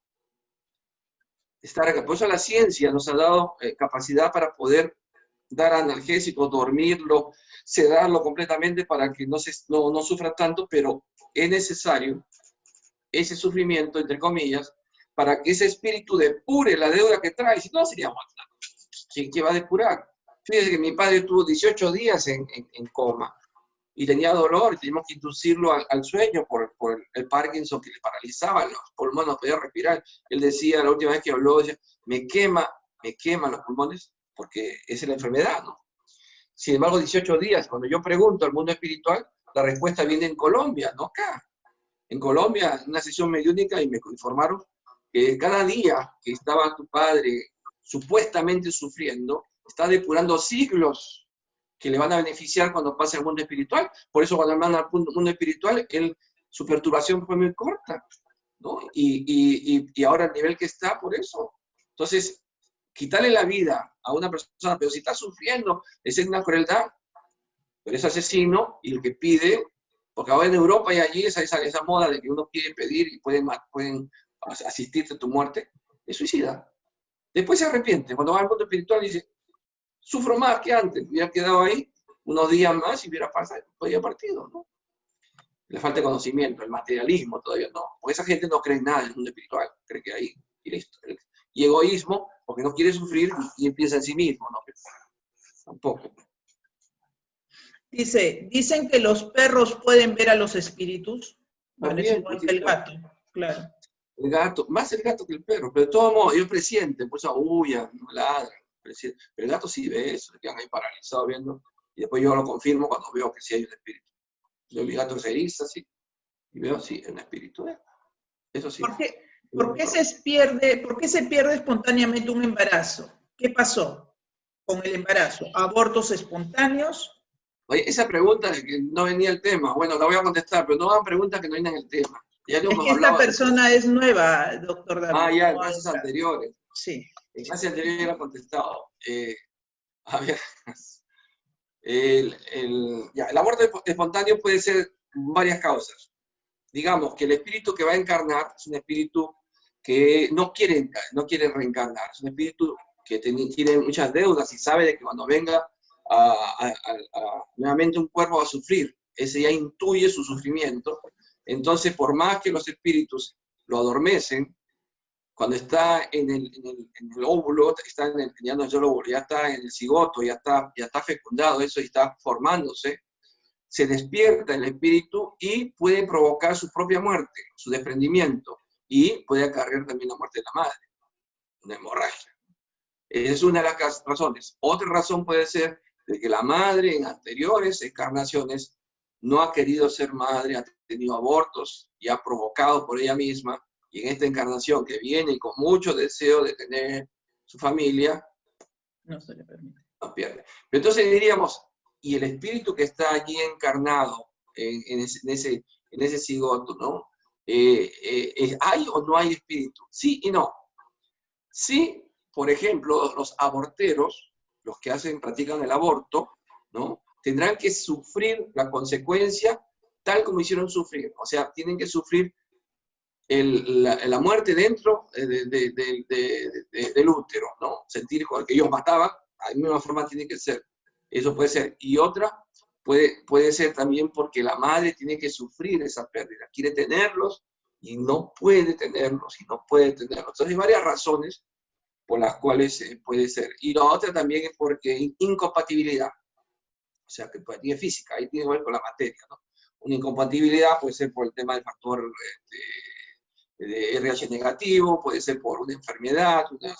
Por eso la ciencia nos ha dado capacidad para poder dar analgésicos, dormirlo, sedarlo completamente para que no sufra tanto, pero es necesario ese sufrimiento, entre comillas, para que ese espíritu depure la deuda que trae. Si no, sería muerto. ¿Quién va a depurar? Fíjense que mi padre estuvo 18 días en coma y tenía dolor y teníamos que inducirlo al sueño por el Parkinson que le paralizaba los pulmones, no podía respirar. Él decía, la última vez que habló, decía, me queman los pulmones porque esa es la enfermedad, ¿no? Sin embargo, 18 días, cuando yo pregunto al mundo espiritual, la respuesta viene en Colombia, no acá. En Colombia, en una sesión mediúnica, y me informaron que cada día que estaba tu padre supuestamente sufriendo, está depurando siglos que le van a beneficiar cuando pase al mundo espiritual. Por eso cuando van al mundo espiritual, su perturbación fue muy corta, ¿no? Y ahora el nivel que está, por eso. Entonces, quitarle la vida a una persona, pero si está sufriendo, es una crueldad. Pero es asesino, y el que pide, porque ahora en Europa y allí esa moda de que uno quiere pedir y pueden asistirte a tu muerte, es suicida. Después se arrepiente. Cuando va al mundo espiritual dice, sufro más que antes, hubiera quedado ahí unos días más y hubiera partido, ¿no? Le falta conocimiento, el materialismo todavía no. Porque esa gente no cree en nada en el mundo espiritual, cree que ahí, y listo. Y egoísmo, porque no quiere sufrir y piensa en sí mismo, ¿no? Tampoco. Dicen que los perros pueden ver a los espíritus. Bueno, es igual que el gato, claro. El gato, más el gato que el perro, pero de todos modos, ellos presienten, pues aullan, no ladran. Pero el gato sí ve eso, se quedan ahí paralizados viendo, y después yo lo confirmo cuando veo que sí hay un espíritu. Yo mi gato se eriza, sí, y veo, sí, un espíritu. Eso sí. ¿Por qué se pierde espontáneamente un embarazo? ¿Qué pasó con el embarazo? ¿Abortos espontáneos? Oye, esa pregunta de que no venía el tema, bueno, la voy a contestar, pero no hagan preguntas que no vienen el tema. Ya es que esta persona es nueva, doctor David. Ya, en clases anteriores. Sí. En clases anteriores ya lo he contestado. A ver, el aborto espontáneo puede ser varias causas. Digamos que el espíritu que va a encarnar es un espíritu que no quiere reencarnar, es un espíritu que tiene muchas deudas y sabe de que cuando venga nuevamente un cuerpo va a sufrir. Ese ya intuye su sufrimiento. Entonces, por más que los espíritus lo adormecen, cuando está en el óvulo, ya no es el óvulo, ya está en el cigoto, ya está fecundado, eso está formándose, se despierta el espíritu y puede provocar su propia muerte, su desprendimiento, y puede acarrear también la muerte de la madre, una hemorragia. Esa es una de las razones. Otra razón puede ser de que la madre en anteriores encarnaciones no ha querido ser madre, ha tenido abortos y ha provocado por ella misma, y en esta encarnación que viene con mucho deseo de tener su familia, no se le permite. No pierde. Pero entonces diríamos, ¿y el espíritu que está allí encarnado en ese cigoto, ¿no? ¿Hay o no hay espíritu? Sí y no. Sí, por ejemplo, los aborteros, los que practican el aborto, ¿no? Tendrán que sufrir la consecuencia tal como hicieron sufrir. O sea, tienen que sufrir la muerte dentro del útero, ¿no? Sentir con el que ellos mataban, de la misma forma tiene que ser. Eso puede ser. Y otra puede ser también porque la madre tiene que sufrir esa pérdida. Quiere tenerlos y no puede tenerlos, y no puede tenerlos. Entonces hay varias razones por las cuales puede ser. Y la otra también es porque incompatibilidad. O sea, que tiene física, ahí tiene que ver con la materia, ¿no? Una incompatibilidad puede ser por el tema del factor de RH negativo, puede ser por una enfermedad, una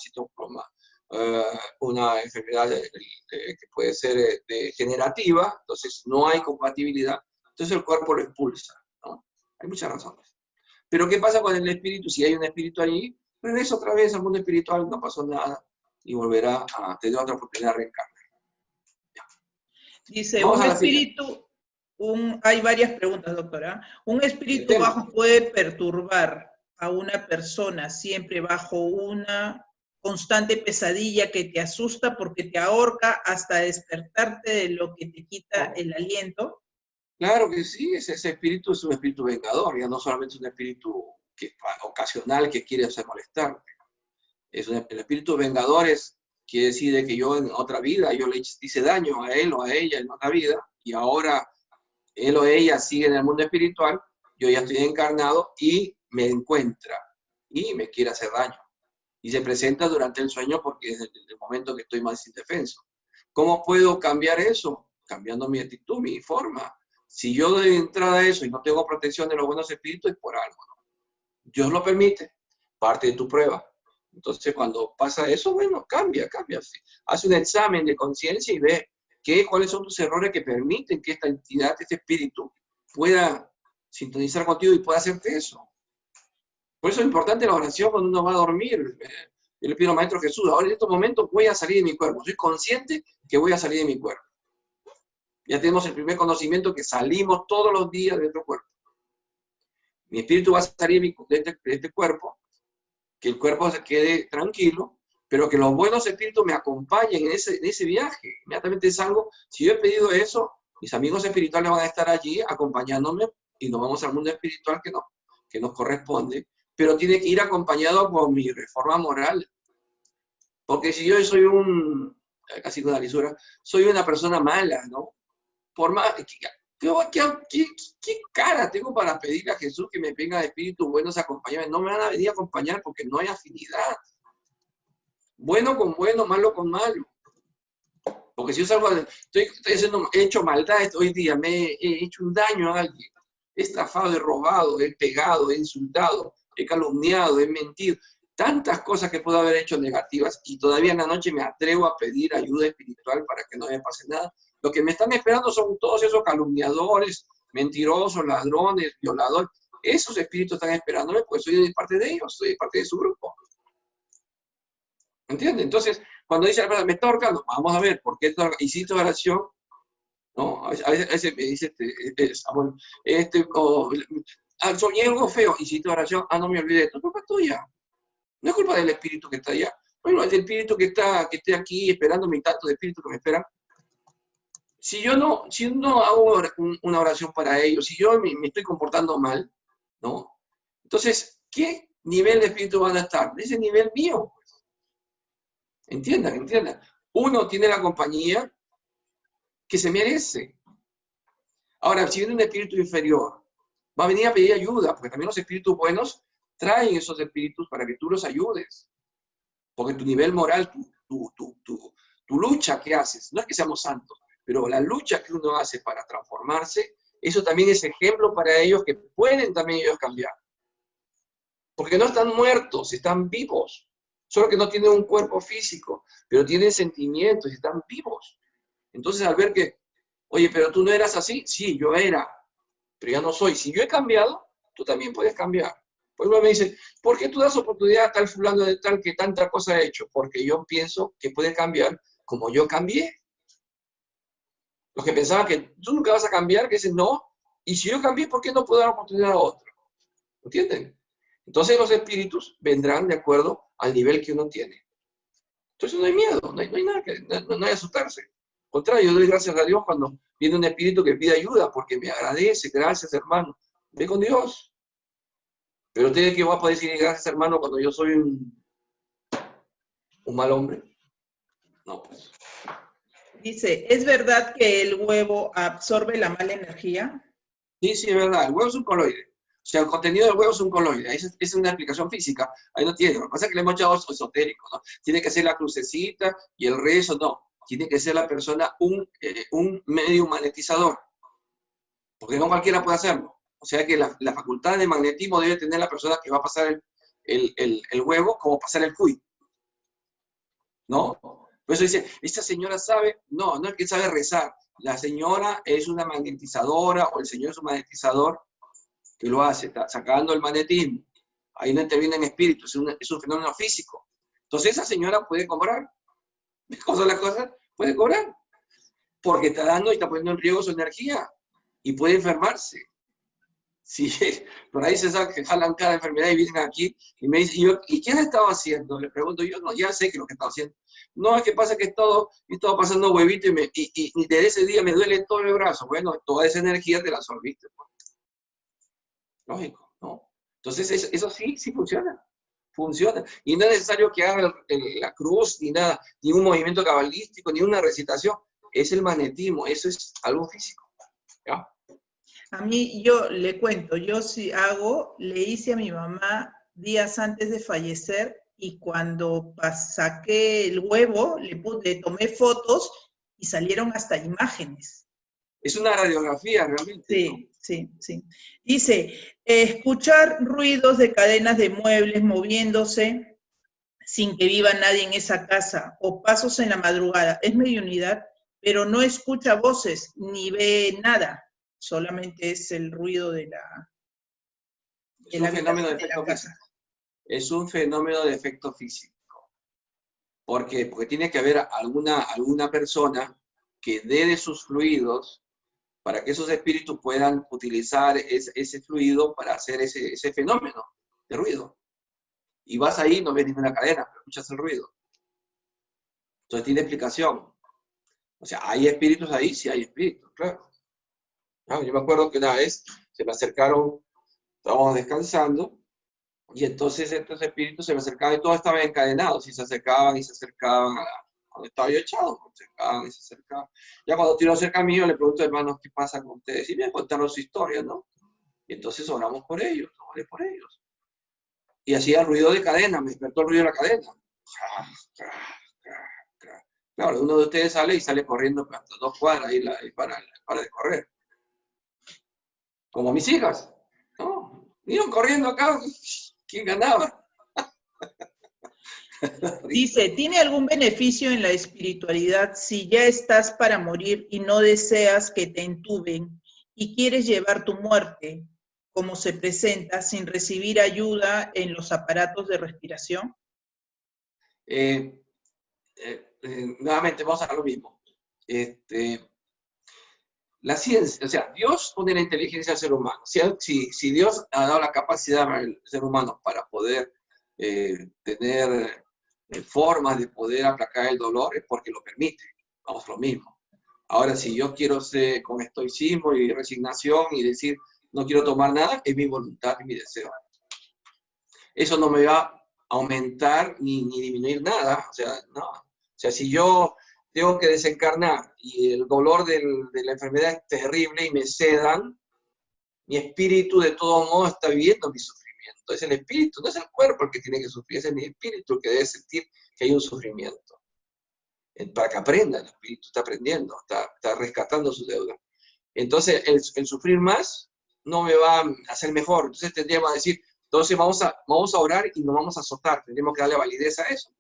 enfermedad que puede ser degenerativa, entonces no hay compatibilidad, entonces el cuerpo lo expulsa, ¿no? Hay muchas razones. Pero ¿qué pasa con el espíritu? Si hay un espíritu allí, regresa otra vez al mundo espiritual, no pasó nada, y volverá a tener otra oportunidad de reencarnar. Dice, Vamos un a la siguiente. espíritu, hay varias preguntas, doctora. ¿Un espíritu bajo puede perturbar a una persona siempre bajo una constante pesadilla que te asusta porque te ahorca hasta despertarte de lo que te quita el aliento? Claro que sí, ese espíritu es un espíritu vengador, ya no solamente es un espíritu ocasional que quiere hacer molestarte. El espíritu vengador es que decide que yo en otra vida, yo le hice daño a él o a ella en otra vida, y ahora él o ella sigue en el mundo espiritual, yo ya estoy encarnado y me encuentra y me quiere hacer daño. Y se presenta durante el sueño porque es el momento que estoy más indefenso. ¿Cómo puedo cambiar eso? Cambiando mi actitud, mi forma. Si yo doy entrada a eso y no tengo protección de los buenos espíritus, es por algo, ¿no? Dios lo permite, parte de tu prueba. Entonces, cuando pasa eso, bueno, cambia. Haz un examen de conciencia y ve cuáles son tus errores que permiten que esta entidad, este espíritu, pueda sintonizar contigo y pueda hacerte eso. Por eso es importante la oración cuando uno va a dormir. Yo le pido al Maestro Jesús, ahora en estos momentos voy a salir de mi cuerpo. Soy consciente que voy a salir de mi cuerpo. Ya tenemos el primer conocimiento que salimos todos los días de nuestro cuerpo. Mi espíritu va a salir de este cuerpo, que el cuerpo se quede tranquilo, pero que los buenos espíritus me acompañen en ese viaje. Inmediatamente salgo. Si yo he pedido eso, mis amigos espirituales van a estar allí acompañándome y nos vamos al mundo espiritual que nos corresponde, pero tiene que ir acompañado con mi reforma moral. Porque si yo soy casi una lisura, soy una persona mala, ¿no? Por más, ¿qué cara tengo para pedirle a Jesús que me venga espíritus buenos a acompañarme? No me van a venir a acompañar porque no hay afinidad. Bueno con bueno, malo con malo. Porque si yo salgo, he hecho maldad hoy día, he hecho un daño a alguien. He estafado, he robado, he pegado, he insultado, he calumniado, he mentido. Tantas cosas que puedo haber hecho negativas y todavía en la noche me atrevo a pedir ayuda espiritual para que no me pase nada. Lo que me están esperando son todos esos calumniadores, mentirosos, ladrones, violadores. Esos espíritus están esperándome porque soy parte de ellos, soy parte de su grupo. ¿Entiendes? Entonces, cuando dice la persona, me está ahorcando, vamos a ver, ¿por qué hiciste oración? ¿No? A veces me dice, soñé algo feo, hiciste oración, no me olvidé, no es culpa tuya. No es culpa del espíritu que está allá. Bueno, es del espíritu que esté aquí esperando mi tanto de espíritu que me esperan. Si yo no hago una oración para ellos, si yo me estoy comportando mal, ¿no? Entonces, ¿qué nivel de espíritu van a estar? De ese nivel mío. Entiendan. Uno tiene la compañía que se merece. Ahora, si viene un espíritu inferior, va a venir a pedir ayuda, porque también los espíritus buenos traen esos espíritus para que tú los ayudes. Porque tu nivel moral, tu lucha que haces, no es que seamos santos, pero la lucha que uno hace para transformarse, eso también es ejemplo para ellos que pueden también ellos cambiar. Porque no están muertos, están vivos. solo que no tienen un cuerpo físico, pero tienen sentimientos y están vivos. Entonces al ver que, oye, pero tú no eras así, sí, yo era, pero ya no soy. Si yo he cambiado, tú también puedes cambiar. Pues uno me dice, ¿por qué tú das oportunidad a tal fulano de tal que tanta cosa ha hecho? Porque yo pienso que puede cambiar como yo cambié. Los que pensaban que tú nunca vas a cambiar, que dicen no, y si yo cambié, ¿por qué no puedo dar oportunidad a otro? ¿Entienden? Entonces los espíritus vendrán de acuerdo al nivel que uno tiene. Entonces no hay miedo, no hay nada que, no hay asustarse. Al contrario, yo doy gracias a Dios cuando viene un espíritu que pide ayuda, porque me agradece, gracias hermano, ve con Dios. Pero usted que va a poder decir gracias hermano cuando yo soy un mal hombre. No, pues. Dice, ¿es verdad que el huevo absorbe la mala energía? Sí, sí, es verdad. El huevo es un coloide. O sea, el contenido del huevo es un coloide. Esa es una explicación física. Ahí no tiene. Lo que pasa es que le hemos echado esotérico, ¿no? Tiene que ser la crucecita y el rezo, no. Tiene que ser la persona un medio magnetizador. Porque no cualquiera puede hacerlo. O sea que la facultad de magnetismo debe tener la persona que va a pasar el huevo como pasar el cuy. ¿No? Por eso dice, ¿esta señora sabe? No, no es que sabe rezar. La señora es una magnetizadora o el señor es un magnetizador que lo hace, está sacando el magnetismo. Ahí no interviene en espíritu, es un fenómeno físico. Entonces esa señora puede cobrar. ¿Cómo son las cosas? Puede cobrar. Porque está dando y está poniendo en riesgo su energía. Y puede enfermarse. Si por ahí se jalan cada enfermedad y vienen aquí y me dicen, ¿y qué has estado haciendo? Le pregunto, yo no, ya sé que lo que he estado haciendo. No, es que pasa que he estado pasando huevito y desde ese día me duele todo el brazo. Bueno, toda esa energía te la absorbiste. Lógico, ¿no? Entonces eso sí funciona. Funciona. Y no es necesario que haga la cruz, ni nada, ni un movimiento cabalístico, ni una recitación. Es el magnetismo, eso es algo físico. ¿Ya? A mí, yo le cuento, yo sí le hice a mi mamá días antes de fallecer y cuando saqué el huevo, le tomé fotos y salieron hasta imágenes. Es una radiografía realmente. Sí, ¿no? sí. Dice, escuchar ruidos de cadenas de muebles moviéndose sin que viva nadie en esa casa o pasos en la madrugada es mediunidad, pero no escucha voces ni ve nada. Solamente es el ruido de la Es un fenómeno de efecto físico. Es un fenómeno de efecto físico. ¿Por qué? Porque tiene que haber alguna persona que dé de sus fluidos para que esos espíritus puedan utilizar ese fluido para hacer ese fenómeno de ruido. Y vas ahí, no ves ninguna cadena, pero escuchas el ruido. Entonces tiene explicación. O sea, ¿hay espíritus ahí? Sí hay espíritus, claro. Yo me acuerdo que una vez se me acercaron, estábamos descansando, y entonces estos espíritus se me acercaban y todos estaban encadenados, y se acercaban a donde estaba yo echado, se acercaban y se acercaban. Ya cuando tiró cerca mío, le pregunto, hermanos, ¿qué pasa con ustedes? Y me contaron su historia, ¿no? Y entonces oramos por ellos, oré por ellos. Y hacía ruido de cadena, me despertó el ruido de la cadena. Claro, uno de ustedes sale y sale corriendo hasta 2 cuadras y para de correr. Como mis hijas, ¿no? Iban corriendo acá, ¿quién ganaba? Dice, ¿tiene algún beneficio en la espiritualidad si ya estás para morir y no deseas que te entuben y quieres llevar tu muerte, como se presenta, sin recibir ayuda en los aparatos de respiración? Nuevamente, vamos a lo mismo. La ciencia, o sea, Dios pone la inteligencia al ser humano. Si Dios ha dado la capacidad al ser humano para poder tener formas de poder aplacar el dolor, es porque lo permite. Vamos, lo mismo. Ahora, si yo quiero ser con estoicismo y resignación y decir, no quiero tomar nada, es mi voluntad y mi deseo. Eso no me va a aumentar ni disminuir nada. O sea, no. O sea, si yo tengo que desencarnar y el dolor de la enfermedad es terrible y me sedan, mi espíritu de todo modo está viviendo mi sufrimiento. Es el espíritu, no es el cuerpo el que tiene que sufrir, es mi espíritu el que debe sentir que hay un sufrimiento. Para que aprenda, el espíritu está aprendiendo, está rescatando su deuda. Entonces, el sufrir más no me va a hacer mejor. Entonces tendríamos que decir, Entonces vamos a orar y nos vamos a azotar. Tenemos que darle validez a eso.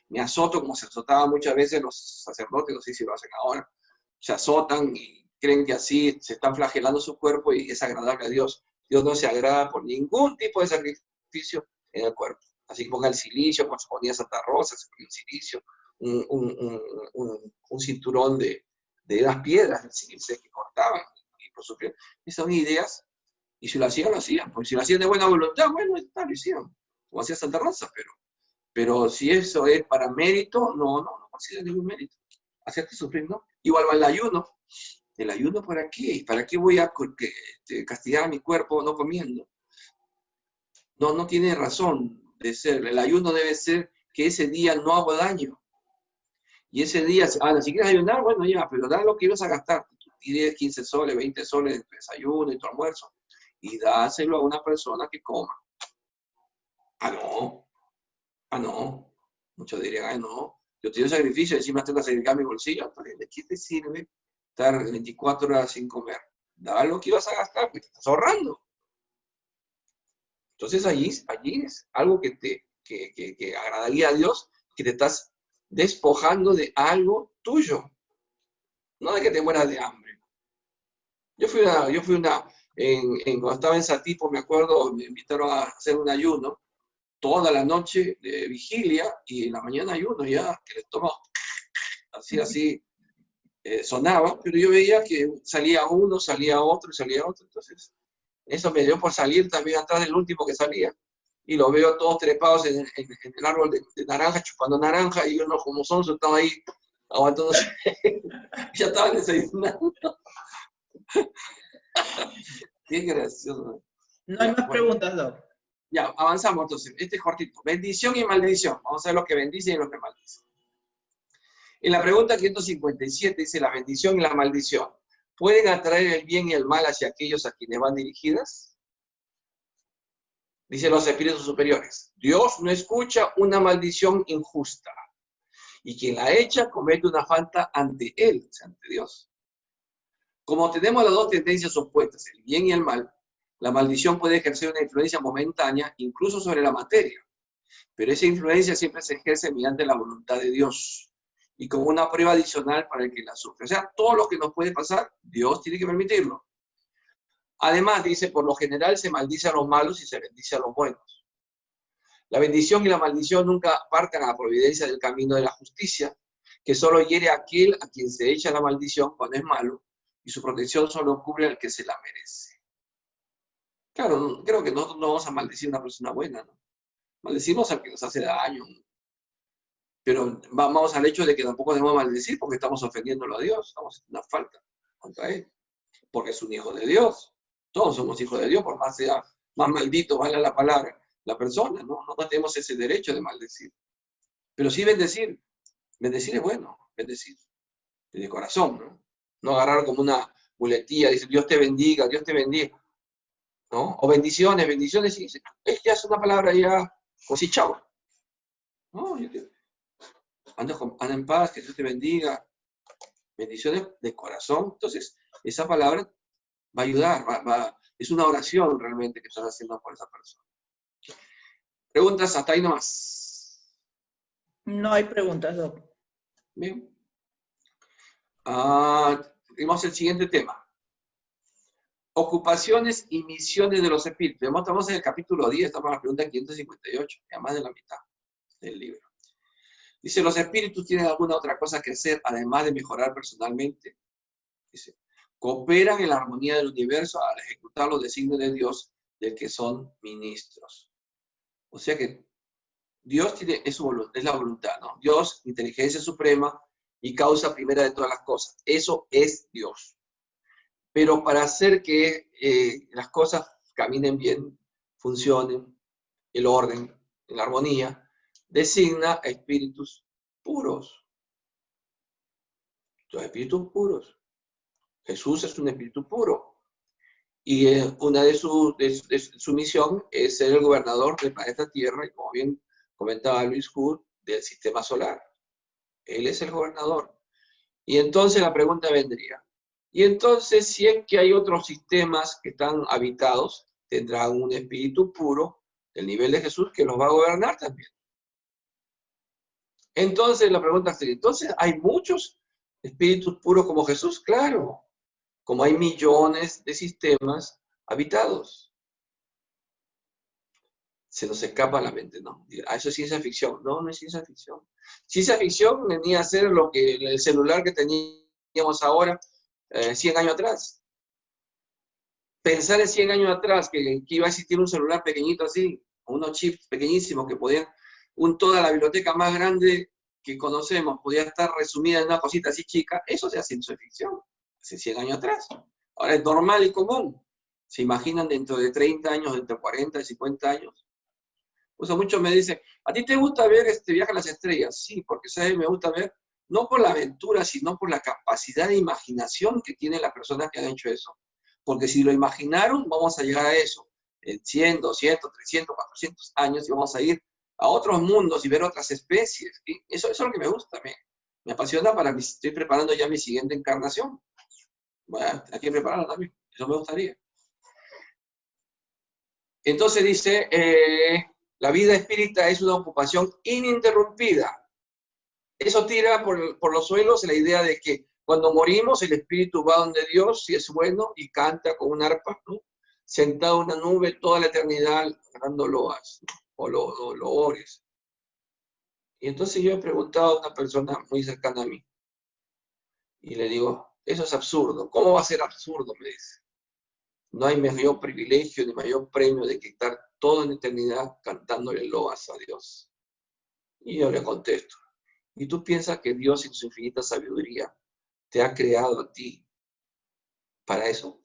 Me azoto como se azotaban muchas veces los sacerdotes, no sé si lo hacen ahora. Se azotan y creen que así se están flagelando su cuerpo y es agradable a Dios. Dios no se agrada por ningún tipo de sacrificio en el cuerpo. Así que ponga el silicio, cuando se ponía Santa Rosa, se ponía el silicio, un cinturón de las piedras del silicio que cortaban. Y por su piel. Esas son ideas, y si lo hacían, lo hacían. Porque si lo hacían de buena voluntad, bueno, está, lo hicieron. Como hacía Santa Rosa, pero si eso es para mérito, no considero ningún mérito. Hacerte sufrir, ¿no? Igual va el ayuno. ¿El ayuno para qué? ¿Para qué voy a castigar a mi cuerpo no comiendo? No tiene razón de ser. El ayuno debe ser que ese día no hago daño. Y ese día, si quieres ayunar, bueno, ya, pero da lo que ibas a gastar. 10, 15 soles, 20 soles de tu desayuno y tu almuerzo. Y dáselo a una persona que coma. No. Muchos dirían, no. Yo tengo sacrificio, encima tengo que sacrificar mi bolsillo. Entonces, ¿de qué te sirve estar 24 horas sin comer? Da lo que ibas a gastar, porque te estás ahorrando. Entonces allí es algo que agradaría a Dios, que te estás despojando de algo tuyo. No de que te mueras de hambre. Cuando estaba en Satipo, me acuerdo, me invitaron a hacer un ayuno, toda la noche de vigilia, y en la mañana ayuno ya, que el estómago así sonaba, pero yo veía que salía uno, salía otro, entonces eso me dio por salir también atrás del último que salía, y los veo todos trepados en el árbol de naranja, chupando naranja, y uno como son, estaba ahí aguantándose, ya estaban desayunando. Qué gracioso. No hay más preguntas, Doc. Ya, avanzamos entonces. Este es cortito. Bendición y maldición. Vamos a ver lo que bendice y lo que maldice. En la pregunta 557 dice, la bendición y la maldición, ¿pueden atraer el bien y el mal hacia aquellos a quienes van dirigidas? Dicen los espíritus superiores. Dios no escucha una maldición injusta. Y quien la echa comete una falta ante él, o sea, ante Dios. Como tenemos las dos tendencias opuestas, el bien y el mal, la maldición puede ejercer una influencia momentánea, incluso sobre la materia. Pero esa influencia siempre se ejerce mediante la voluntad de Dios y como una prueba adicional para el que la sufre. O sea, todo lo que nos puede pasar, Dios tiene que permitirlo. Además, dice, por lo general se maldice a los malos y se bendice a los buenos. La bendición y la maldición nunca apartan a la providencia del camino de la justicia, que solo hiere a aquel a quien se echa la maldición cuando es malo, y su protección solo cubre al que se la merece. Claro, creo que nosotros no vamos a maldecir a una persona buena, ¿no? Maldecimos al que nos hace daño. Pero vamos al hecho de que tampoco debemos maldecir porque estamos ofendiéndolo a Dios, estamos haciendo una falta contra Él. Porque es un hijo de Dios. Todos somos hijos de Dios, por más sea más maldito, vale la palabra, la persona, ¿no? No tenemos ese derecho de maldecir. Pero sí bendecir. Bendecir es bueno, bendecir. De corazón, ¿no? No agarrar como una muletilla, dice Dios te bendiga, ¿no? O bendiciones, y dice, es que hace una palabra ya, pues sí, chao. No, anda en paz, que Dios te bendiga. Bendiciones de corazón. Entonces, esa palabra va a ayudar, es una oración realmente que estás haciendo por esa persona. ¿Preguntas hasta ahí nomás? No hay preguntas, Doc. Bien. Tenemos el siguiente tema. Ocupaciones y misiones de los espíritus. Estamos en el capítulo 10, estamos en la pregunta 558, ya más de la mitad del libro. Dice, ¿los espíritus tienen alguna otra cosa que hacer además de mejorar personalmente? Dice, cooperan en la armonía del universo al ejecutar los designios de Dios del que son ministros. O sea que Dios es la voluntad, ¿no? Dios, inteligencia suprema y causa primera de todas las cosas. Eso es Dios. Pero para hacer que las cosas caminen bien, funcionen, el orden, la armonía, designa a espíritus puros. Los espíritus puros. Jesús es un espíritu puro. Y una de su misión es ser el gobernador del planeta Tierra, y como bien comentaba Luis Hood, del sistema solar. Él es el gobernador. Y entonces la pregunta vendría, y entonces si es que hay otros sistemas que están habitados, tendrán un espíritu puro del nivel de Jesús que los va a gobernar también. Entonces la pregunta es, ¿entonces hay muchos espíritus puros como Jesús? Claro, como hay millones de sistemas habitados. Se nos escapa la mente, ¿no? Eso es ciencia ficción. No, no es ciencia ficción. Ciencia ficción venía a ser lo que el celular que teníamos ahora, 100 años atrás. Pensar en 100 años atrás que iba a existir un celular pequeñito así, unos chips pequeñísimos que podían, toda la biblioteca más grande que conocemos podía estar resumida en una cosita así chica, eso se hace ciencia ficción, hace 100 años atrás. Ahora es normal y común. ¿Se imaginan dentro de 30 años, dentro de 40, 50 años? O sea, muchos me dicen, ¿a ti te gusta ver Viaje a las Estrellas? Sí, porque ¿sabes? Me gusta ver, no por la aventura, sino por la capacidad de imaginación que tienen las personas que han hecho eso. Porque si lo imaginaron, vamos a llegar a eso. En 100, 200, 300, 400 años y vamos a ir a otros mundos y ver otras especies. ¿Sí? Eso es lo que me gusta, me apasiona estoy preparando ya mi siguiente encarnación. Bueno, hay que prepararla también, eso me gustaría. Entonces dice, la vida espírita es una ocupación ininterrumpida. Eso tira por los suelos la idea de que cuando morimos el espíritu va donde Dios, si es bueno, y canta con un arpa, ¿no? Sentado en una nube toda la eternidad, cantando loas, ¿no? O loores. Y entonces yo he preguntado a una persona muy cercana a mí, y le digo, eso es absurdo. ¿Cómo va a ser absurdo? Me dice. No hay mayor privilegio ni mayor premio de que estar toda en eternidad cantándole loas a Dios. Y yo le contesto, ¿y tú piensas que Dios en su infinita sabiduría te ha creado a ti para eso?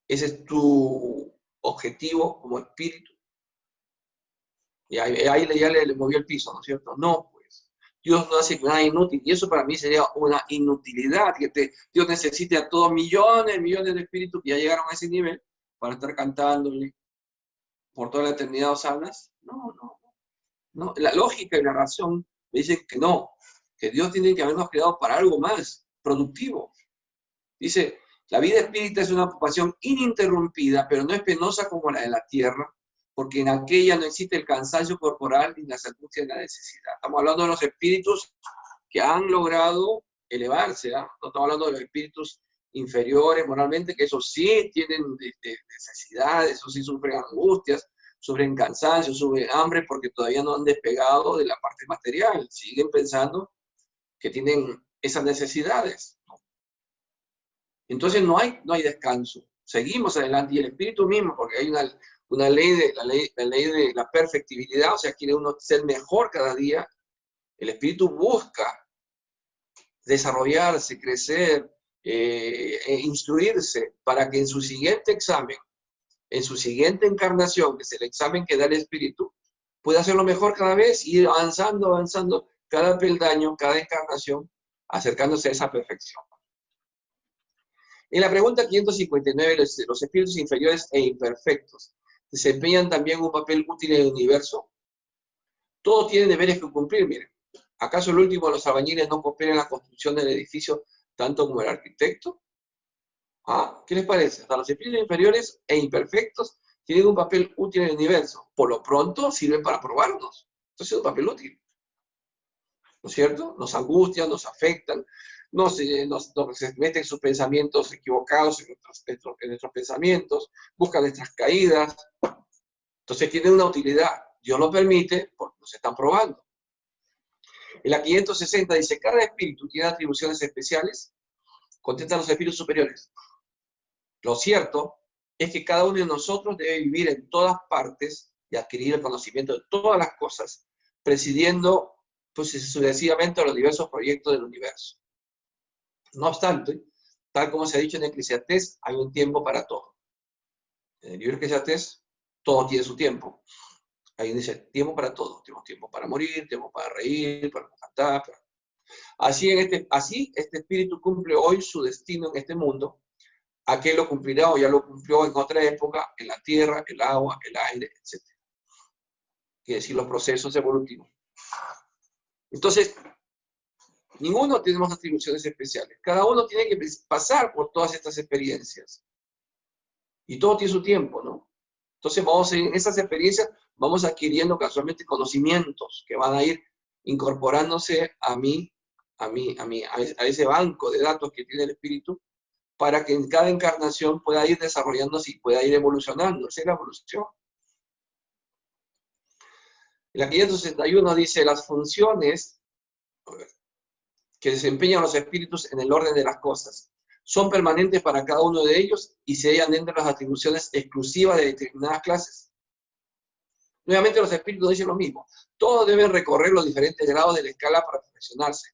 ¿Ese es tu objetivo como espíritu? Y ahí ya le movió el piso, ¿no es cierto? No, pues. Dios no hace nada inútil. Y eso para mí sería una inutilidad, que Dios necesite a todos millones de espíritus que ya llegaron a ese nivel para estar cantándole por toda la eternidad sanas. No, no, no. La lógica y la razón me dicen que no, que Dios tiene que habernos creado para algo más productivo. Dice, la vida espírita es una ocupación ininterrumpida, pero no es penosa como la de la tierra, porque en aquella no existe el cansancio corporal ni las angustias de la necesidad. Estamos hablando de los espíritus que han logrado elevarse, ¿eh? No estamos hablando de los espíritus inferiores moralmente, que esos sí tienen necesidades, esos sí sufren angustias, sufren cansancio, sufren hambre, porque todavía no han despegado de la parte material, siguen pensando que tienen esas necesidades. Entonces no hay descanso. Seguimos adelante y el espíritu mismo, porque hay una ley la ley de la perfectibilidad, o sea, quiere uno ser mejor cada día. El espíritu busca desarrollarse, crecer, instruirse para que en su siguiente examen, en su siguiente encarnación, que es el examen que da el espíritu, pueda hacerlo mejor cada vez y ir avanzando cada peldaño, cada encarnación, acercándose a esa perfección. En la pregunta 559, los espíritus inferiores e imperfectos desempeñan también un papel útil en el universo. Todos tienen deberes que cumplir, miren. ¿Acaso el último de los albañiles no coopera en la construcción del edificio tanto como el arquitecto? ¿Ah? ¿Qué les parece? O sea, los espíritus inferiores e imperfectos tienen un papel útil en el universo. Por lo pronto sirven para probarnos. Entonces es un papel útil. ¿No es cierto? Nos angustian, nos afectan, nos meten sus pensamientos equivocados en nuestros pensamientos, buscan nuestras caídas. Entonces tienen una utilidad. Dios lo permite porque nos están probando. En la 560 dice, cada espíritu tiene atribuciones especiales, contestan los espíritus superiores. Lo cierto es que cada uno de nosotros debe vivir en todas partes y adquirir el conocimiento de todas las cosas, presidiendo pues, sucesivamente los diversos proyectos del universo. No obstante, tal como se ha dicho en Eclesiastés, hay un tiempo para todo. En el libro de Eclesiastés, todo tiene su tiempo. Ahí dice, tiempo para todo. Tenemos tiempo para morir, tiempo para reír, para cantar. Así este espíritu cumple hoy su destino en este mundo. Aquel lo cumplirá o ya lo cumplió en otra época, en la tierra, el agua, el aire, etc. Quiere decir, los procesos evolutivos. Entonces, ninguno tenemos atribuciones especiales. Cada uno tiene que pasar por todas estas experiencias. Y todo tiene su tiempo, ¿no? Entonces en esas experiencias vamos adquiriendo casualmente conocimientos que van a ir incorporándose a ese banco de datos que tiene el espíritu, para que en cada encarnación pueda ir desarrollándose y pueda ir evolucionando. Esa es la evolución. La 561 dice, las funciones que desempeñan los espíritus en el orden de las cosas son permanentes para cada uno de ellos y se hallan dentro de las atribuciones exclusivas de determinadas clases. Nuevamente los espíritus dicen lo mismo. Todos deben recorrer los diferentes grados de la escala para perfeccionarse.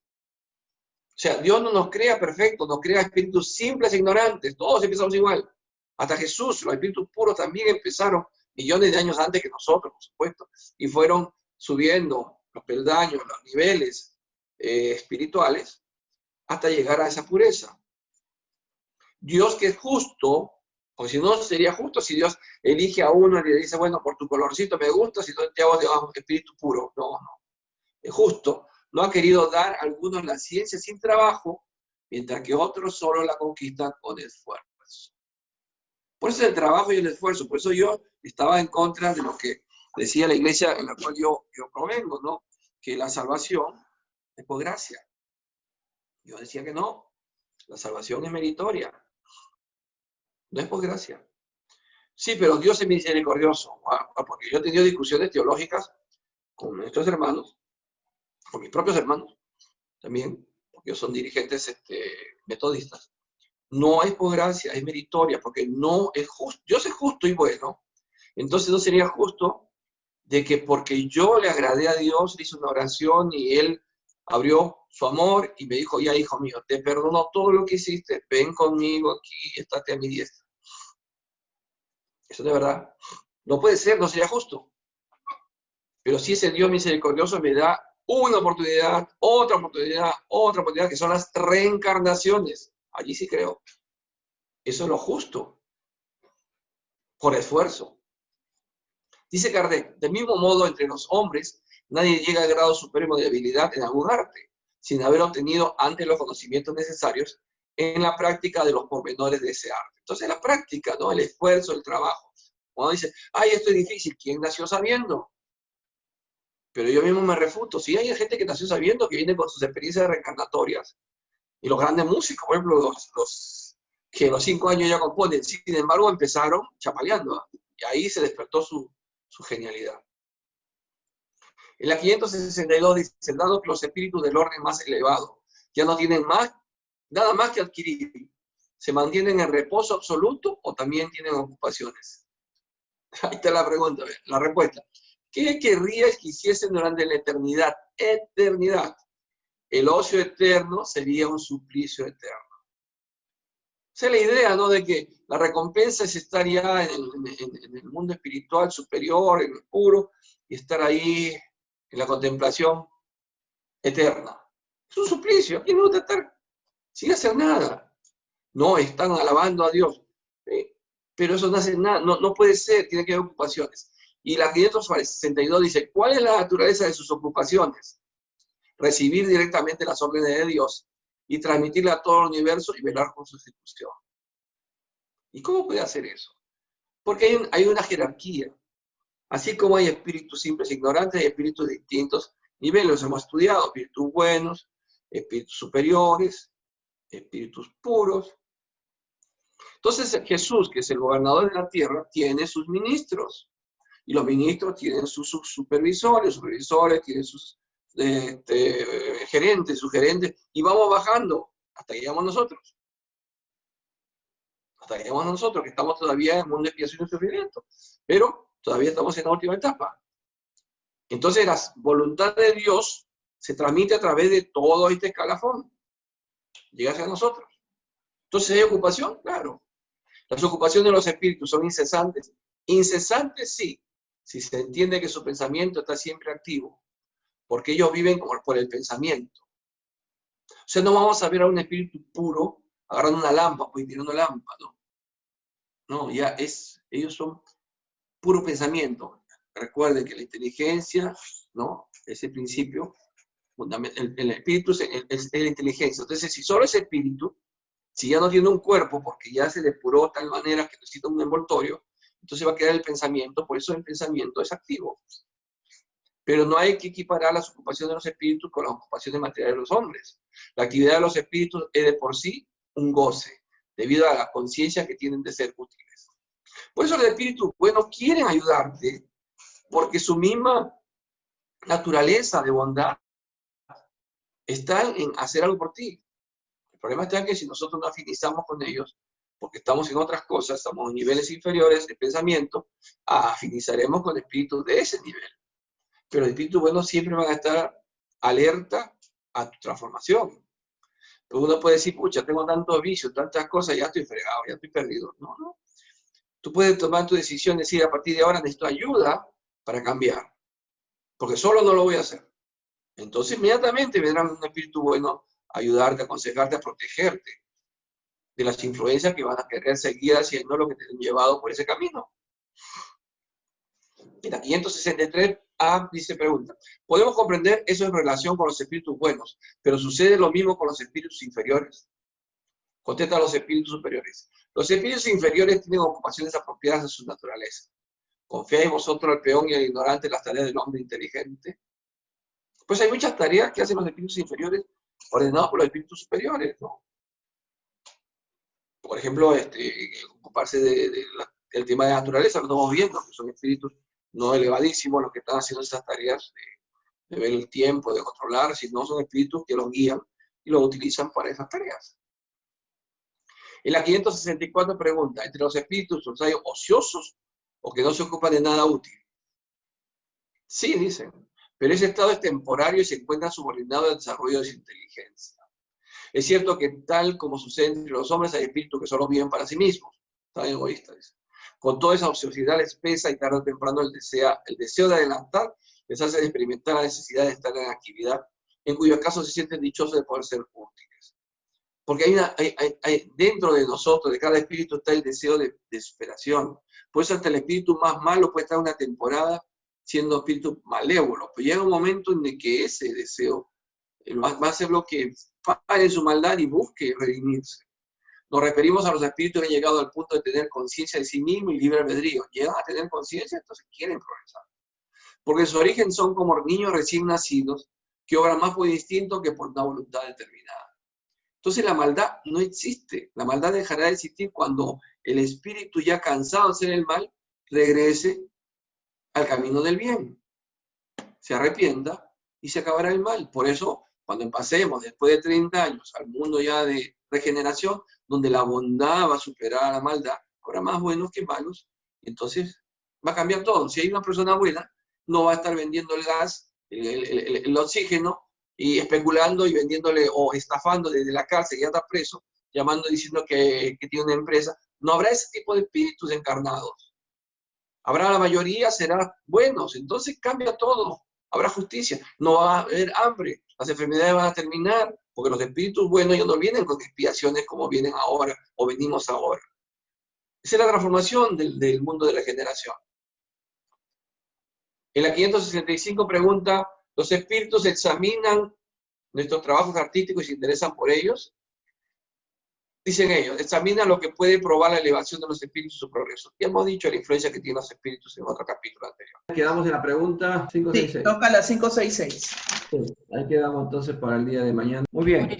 O sea, Dios no nos crea perfectos, nos crea espíritus simples e ignorantes. Todos empezamos igual. Hasta Jesús, los espíritus puros también empezaron millones de años antes que nosotros, por supuesto, y fueron subiendo los peldaños, los niveles espirituales, hasta llegar a esa pureza. Dios, que es justo, porque si no sería justo si Dios elige a uno y le dice, bueno, por tu colorcito me gusta, si no te hago de espíritu puro. No, no. Es justo. No ha querido dar a algunos la ciencia sin trabajo, mientras que otros solo la conquistan con esfuerzo. Por eso el trabajo y el esfuerzo. Por eso yo estaba en contra de lo que decía la iglesia en la cual yo provengo, ¿no? Que la salvación es por gracia. Yo decía que no. La salvación es meritoria. No es por gracia. Sí, pero Dios es misericordioso. Porque yo he tenido discusiones teológicas con nuestros hermanos, con mis propios hermanos también, porque ellos son dirigentes metodistas. No es por gracia, es meritoria, porque no es justo. Dios es justo y bueno. Entonces no sería justo de que porque yo le agradé a Dios, le hice una oración y Él abrió su amor y me dijo, ya hijo mío, te perdono todo lo que hiciste, ven conmigo aquí, estate a mi diestra. Eso de verdad no puede ser, no sería justo. Pero si ese Dios misericordioso me da una oportunidad, otra oportunidad, que son las reencarnaciones. Allí sí creo. Eso es lo justo. Por esfuerzo. Dice Kardec, del mismo modo entre los hombres, nadie llega al grado supremo de habilidad en algún arte, sin haber obtenido antes los conocimientos necesarios en la práctica de los pormenores de ese arte. Entonces la práctica, ¿no? El esfuerzo, el trabajo. Cuando dice, ay, esto es difícil, ¿quién nació sabiendo? Pero yo mismo me refuto. Si hay gente que nació sabiendo, que viene con sus experiencias reencarnatorias, y los grandes músicos, por ejemplo, los que a los 5 años ya componen, sin embargo empezaron chapaleando, y ahí se despertó su genialidad. En la 562 dice, dado que los espíritus del orden más elevado ya no tienen nada más que adquirir, ¿se mantienen en reposo absoluto o también tienen ocupaciones? Ahí está la pregunta, la respuesta. ¿Qué querrías que hiciesen durante la eternidad? Eternidad. El ocio eterno sería un suplicio eterno. Esa es la idea, ¿no? De que la recompensa es estar ya en el mundo espiritual superior, en el puro, y estar ahí en la contemplación eterna. Es un suplicio. ¿Quién no gusta estar sin hacer nada? No, están alabando a Dios. Pero eso no hace nada, no puede ser, tiene que haber ocupaciones. Y la 562 dice, ¿cuál es la naturaleza de sus ocupaciones? Recibir directamente las órdenes de Dios y transmitirle a todo el universo y velar por su ejecución. ¿Y cómo puede hacer eso? Porque hay una jerarquía. Así como hay espíritus simples e ignorantes, hay espíritus de distintos niveles. Los hemos estudiado, espíritus buenos, espíritus superiores, espíritus puros. Entonces Jesús, que es el gobernador de la tierra, tiene sus ministros. Y los ministros tienen sus supervisores tienen sus gerentes, sugerentes, y vamos bajando hasta que llegamos nosotros. Hasta que llegamos nosotros, que estamos todavía en el mundo de expiación y sufrimiento, pero todavía estamos en la última etapa. Entonces la voluntad de Dios se transmite a través de todo este escalafón. Llega hacia nosotros. Entonces, ¿hay ocupación? Claro. Las ocupaciones de los espíritus son incesantes. Incesantes, sí, si se entiende que su pensamiento está siempre activo, porque ellos viven por el pensamiento. O sea, no vamos a ver a un espíritu puro agarrando una lámpara, pues tirando lámpara, ¿no? No, ellos son puro pensamiento. Recuerden que la inteligencia, ¿no? Ese principio, el espíritu es la inteligencia. Entonces, si solo es espíritu, si ya no tiene un cuerpo, porque ya se depuró de tal manera que necesita un envoltorio, entonces va a quedar el pensamiento, por eso el pensamiento es activo. Pero no hay que equiparar las ocupaciones de los espíritus con las ocupaciones materiales de los hombres. La actividad de los espíritus es de por sí un goce, debido a la conciencia que tienen de ser útiles. Por eso los espíritus buenos quieren ayudarte, porque su misma naturaleza de bondad está en hacer algo por ti. El problema está en que si nosotros no afinizamos con ellos, porque estamos en otras cosas, estamos en niveles inferiores de pensamiento, afinizaremos con espíritus de ese nivel. Pero los espíritus buenos siempre van a estar alerta a tu transformación. Pero uno puede decir, pucha, tengo tantos vicios, tantas cosas, ya estoy fregado, ya estoy perdido. No, no. Tú puedes tomar tu decisión, decir, a partir de ahora necesito ayuda para cambiar. Porque solo no lo voy a hacer. Entonces inmediatamente vendrá un espíritu bueno a ayudarte, a aconsejarte, a protegerte de las influencias que van a querer seguir haciendo lo que te han llevado por ese camino. En la 563A dice, pregunta, podemos comprender eso en relación con los espíritus buenos, pero sucede lo mismo con los espíritus inferiores. Contesta a los espíritus superiores. Los espíritus inferiores tienen ocupaciones apropiadas de su naturaleza. ¿Confiáis vosotros al peón y al ignorante en las tareas del hombre inteligente? Pues hay muchas tareas que hacen los espíritus inferiores ordenados por los espíritus superiores, ¿no? Por ejemplo, ocuparse del tema de la naturaleza, lo estamos viendo, que son espíritus no elevadísimos los que están haciendo esas tareas de ver el tiempo, de controlar, sino son espíritus que los guían y los utilizan para esas tareas. En la 564 pregunta, ¿entre los espíritus los hay ociosos o que no se ocupan de nada útil? Sí, dicen, pero ese estado es temporario y se encuentra subordinado al desarrollo de su inteligencia. Es cierto que tal como sucede entre los hombres, hay espíritus que solo viven para sí mismos, están egoístas. Con toda esa ociosidad les pesa y tarde o temprano el deseo de adelantar les hace experimentar la necesidad de estar en actividad, en cuyo caso se sienten dichosos de poder ser útiles. Porque hay dentro de nosotros, de cada espíritu, está el deseo de superación. Por eso hasta el espíritu más malo puede estar una temporada siendo espíritu malévolo. Pero llega un momento en el que ese deseo va a ser lo que pare su maldad y busque redimirse. Nos referimos a los espíritus que han llegado al punto de tener conciencia de sí mismos y libre albedrío. Llegan a tener conciencia, entonces quieren progresar. Porque en su origen son como niños recién nacidos que obran más por instinto que por una voluntad determinada. Entonces la maldad no existe. La maldad dejará de existir cuando el espíritu, ya cansado de hacer el mal, regrese al camino del bien. Se arrepienta y se acabará el mal. Por eso, cuando pasemos después de 30 años al mundo ya de regeneración, donde la bondad va a superar a la maldad, habrá más buenos que malos, entonces va a cambiar todo. Si hay una persona buena, no va a estar vendiendo el gas, el oxígeno, y especulando y vendiéndole o estafando desde la cárcel, ya está preso, llamando y diciendo que tiene una empresa. No habrá ese tipo de espíritus encarnados. Habrá, la mayoría serán buenos, entonces cambia todo. Habrá justicia, no va a haber hambre, las enfermedades van a terminar, porque los espíritus buenos ya no vienen con expiaciones como vienen ahora, o venimos ahora. Esa es la transformación del mundo de la generación. En la 565 pregunta, ¿los espíritus examinan nuestros trabajos artísticos y se interesan por ellos? Dicen ellos, examinan lo que puede probar la elevación de los espíritus y su progreso. Ya hemos dicho la influencia que tienen los espíritus en otro capítulo anterior. Quedamos en la pregunta 566. Sí, toca la 566. Sí, ahí quedamos entonces para el día de mañana. Muy bien.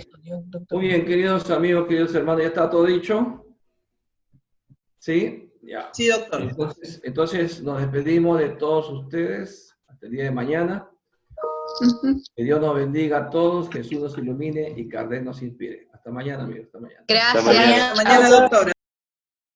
Muy bien, queridos amigos, queridos hermanos, ¿ya está todo dicho? ¿Sí? Ya. Sí, doctor. Entonces nos despedimos de todos ustedes hasta el día de mañana. Que Dios nos bendiga a todos, Jesús nos ilumine y Kardec nos inspire. Hasta mañana, amigos. Hasta mañana. Gracias. Hasta mañana, doctora.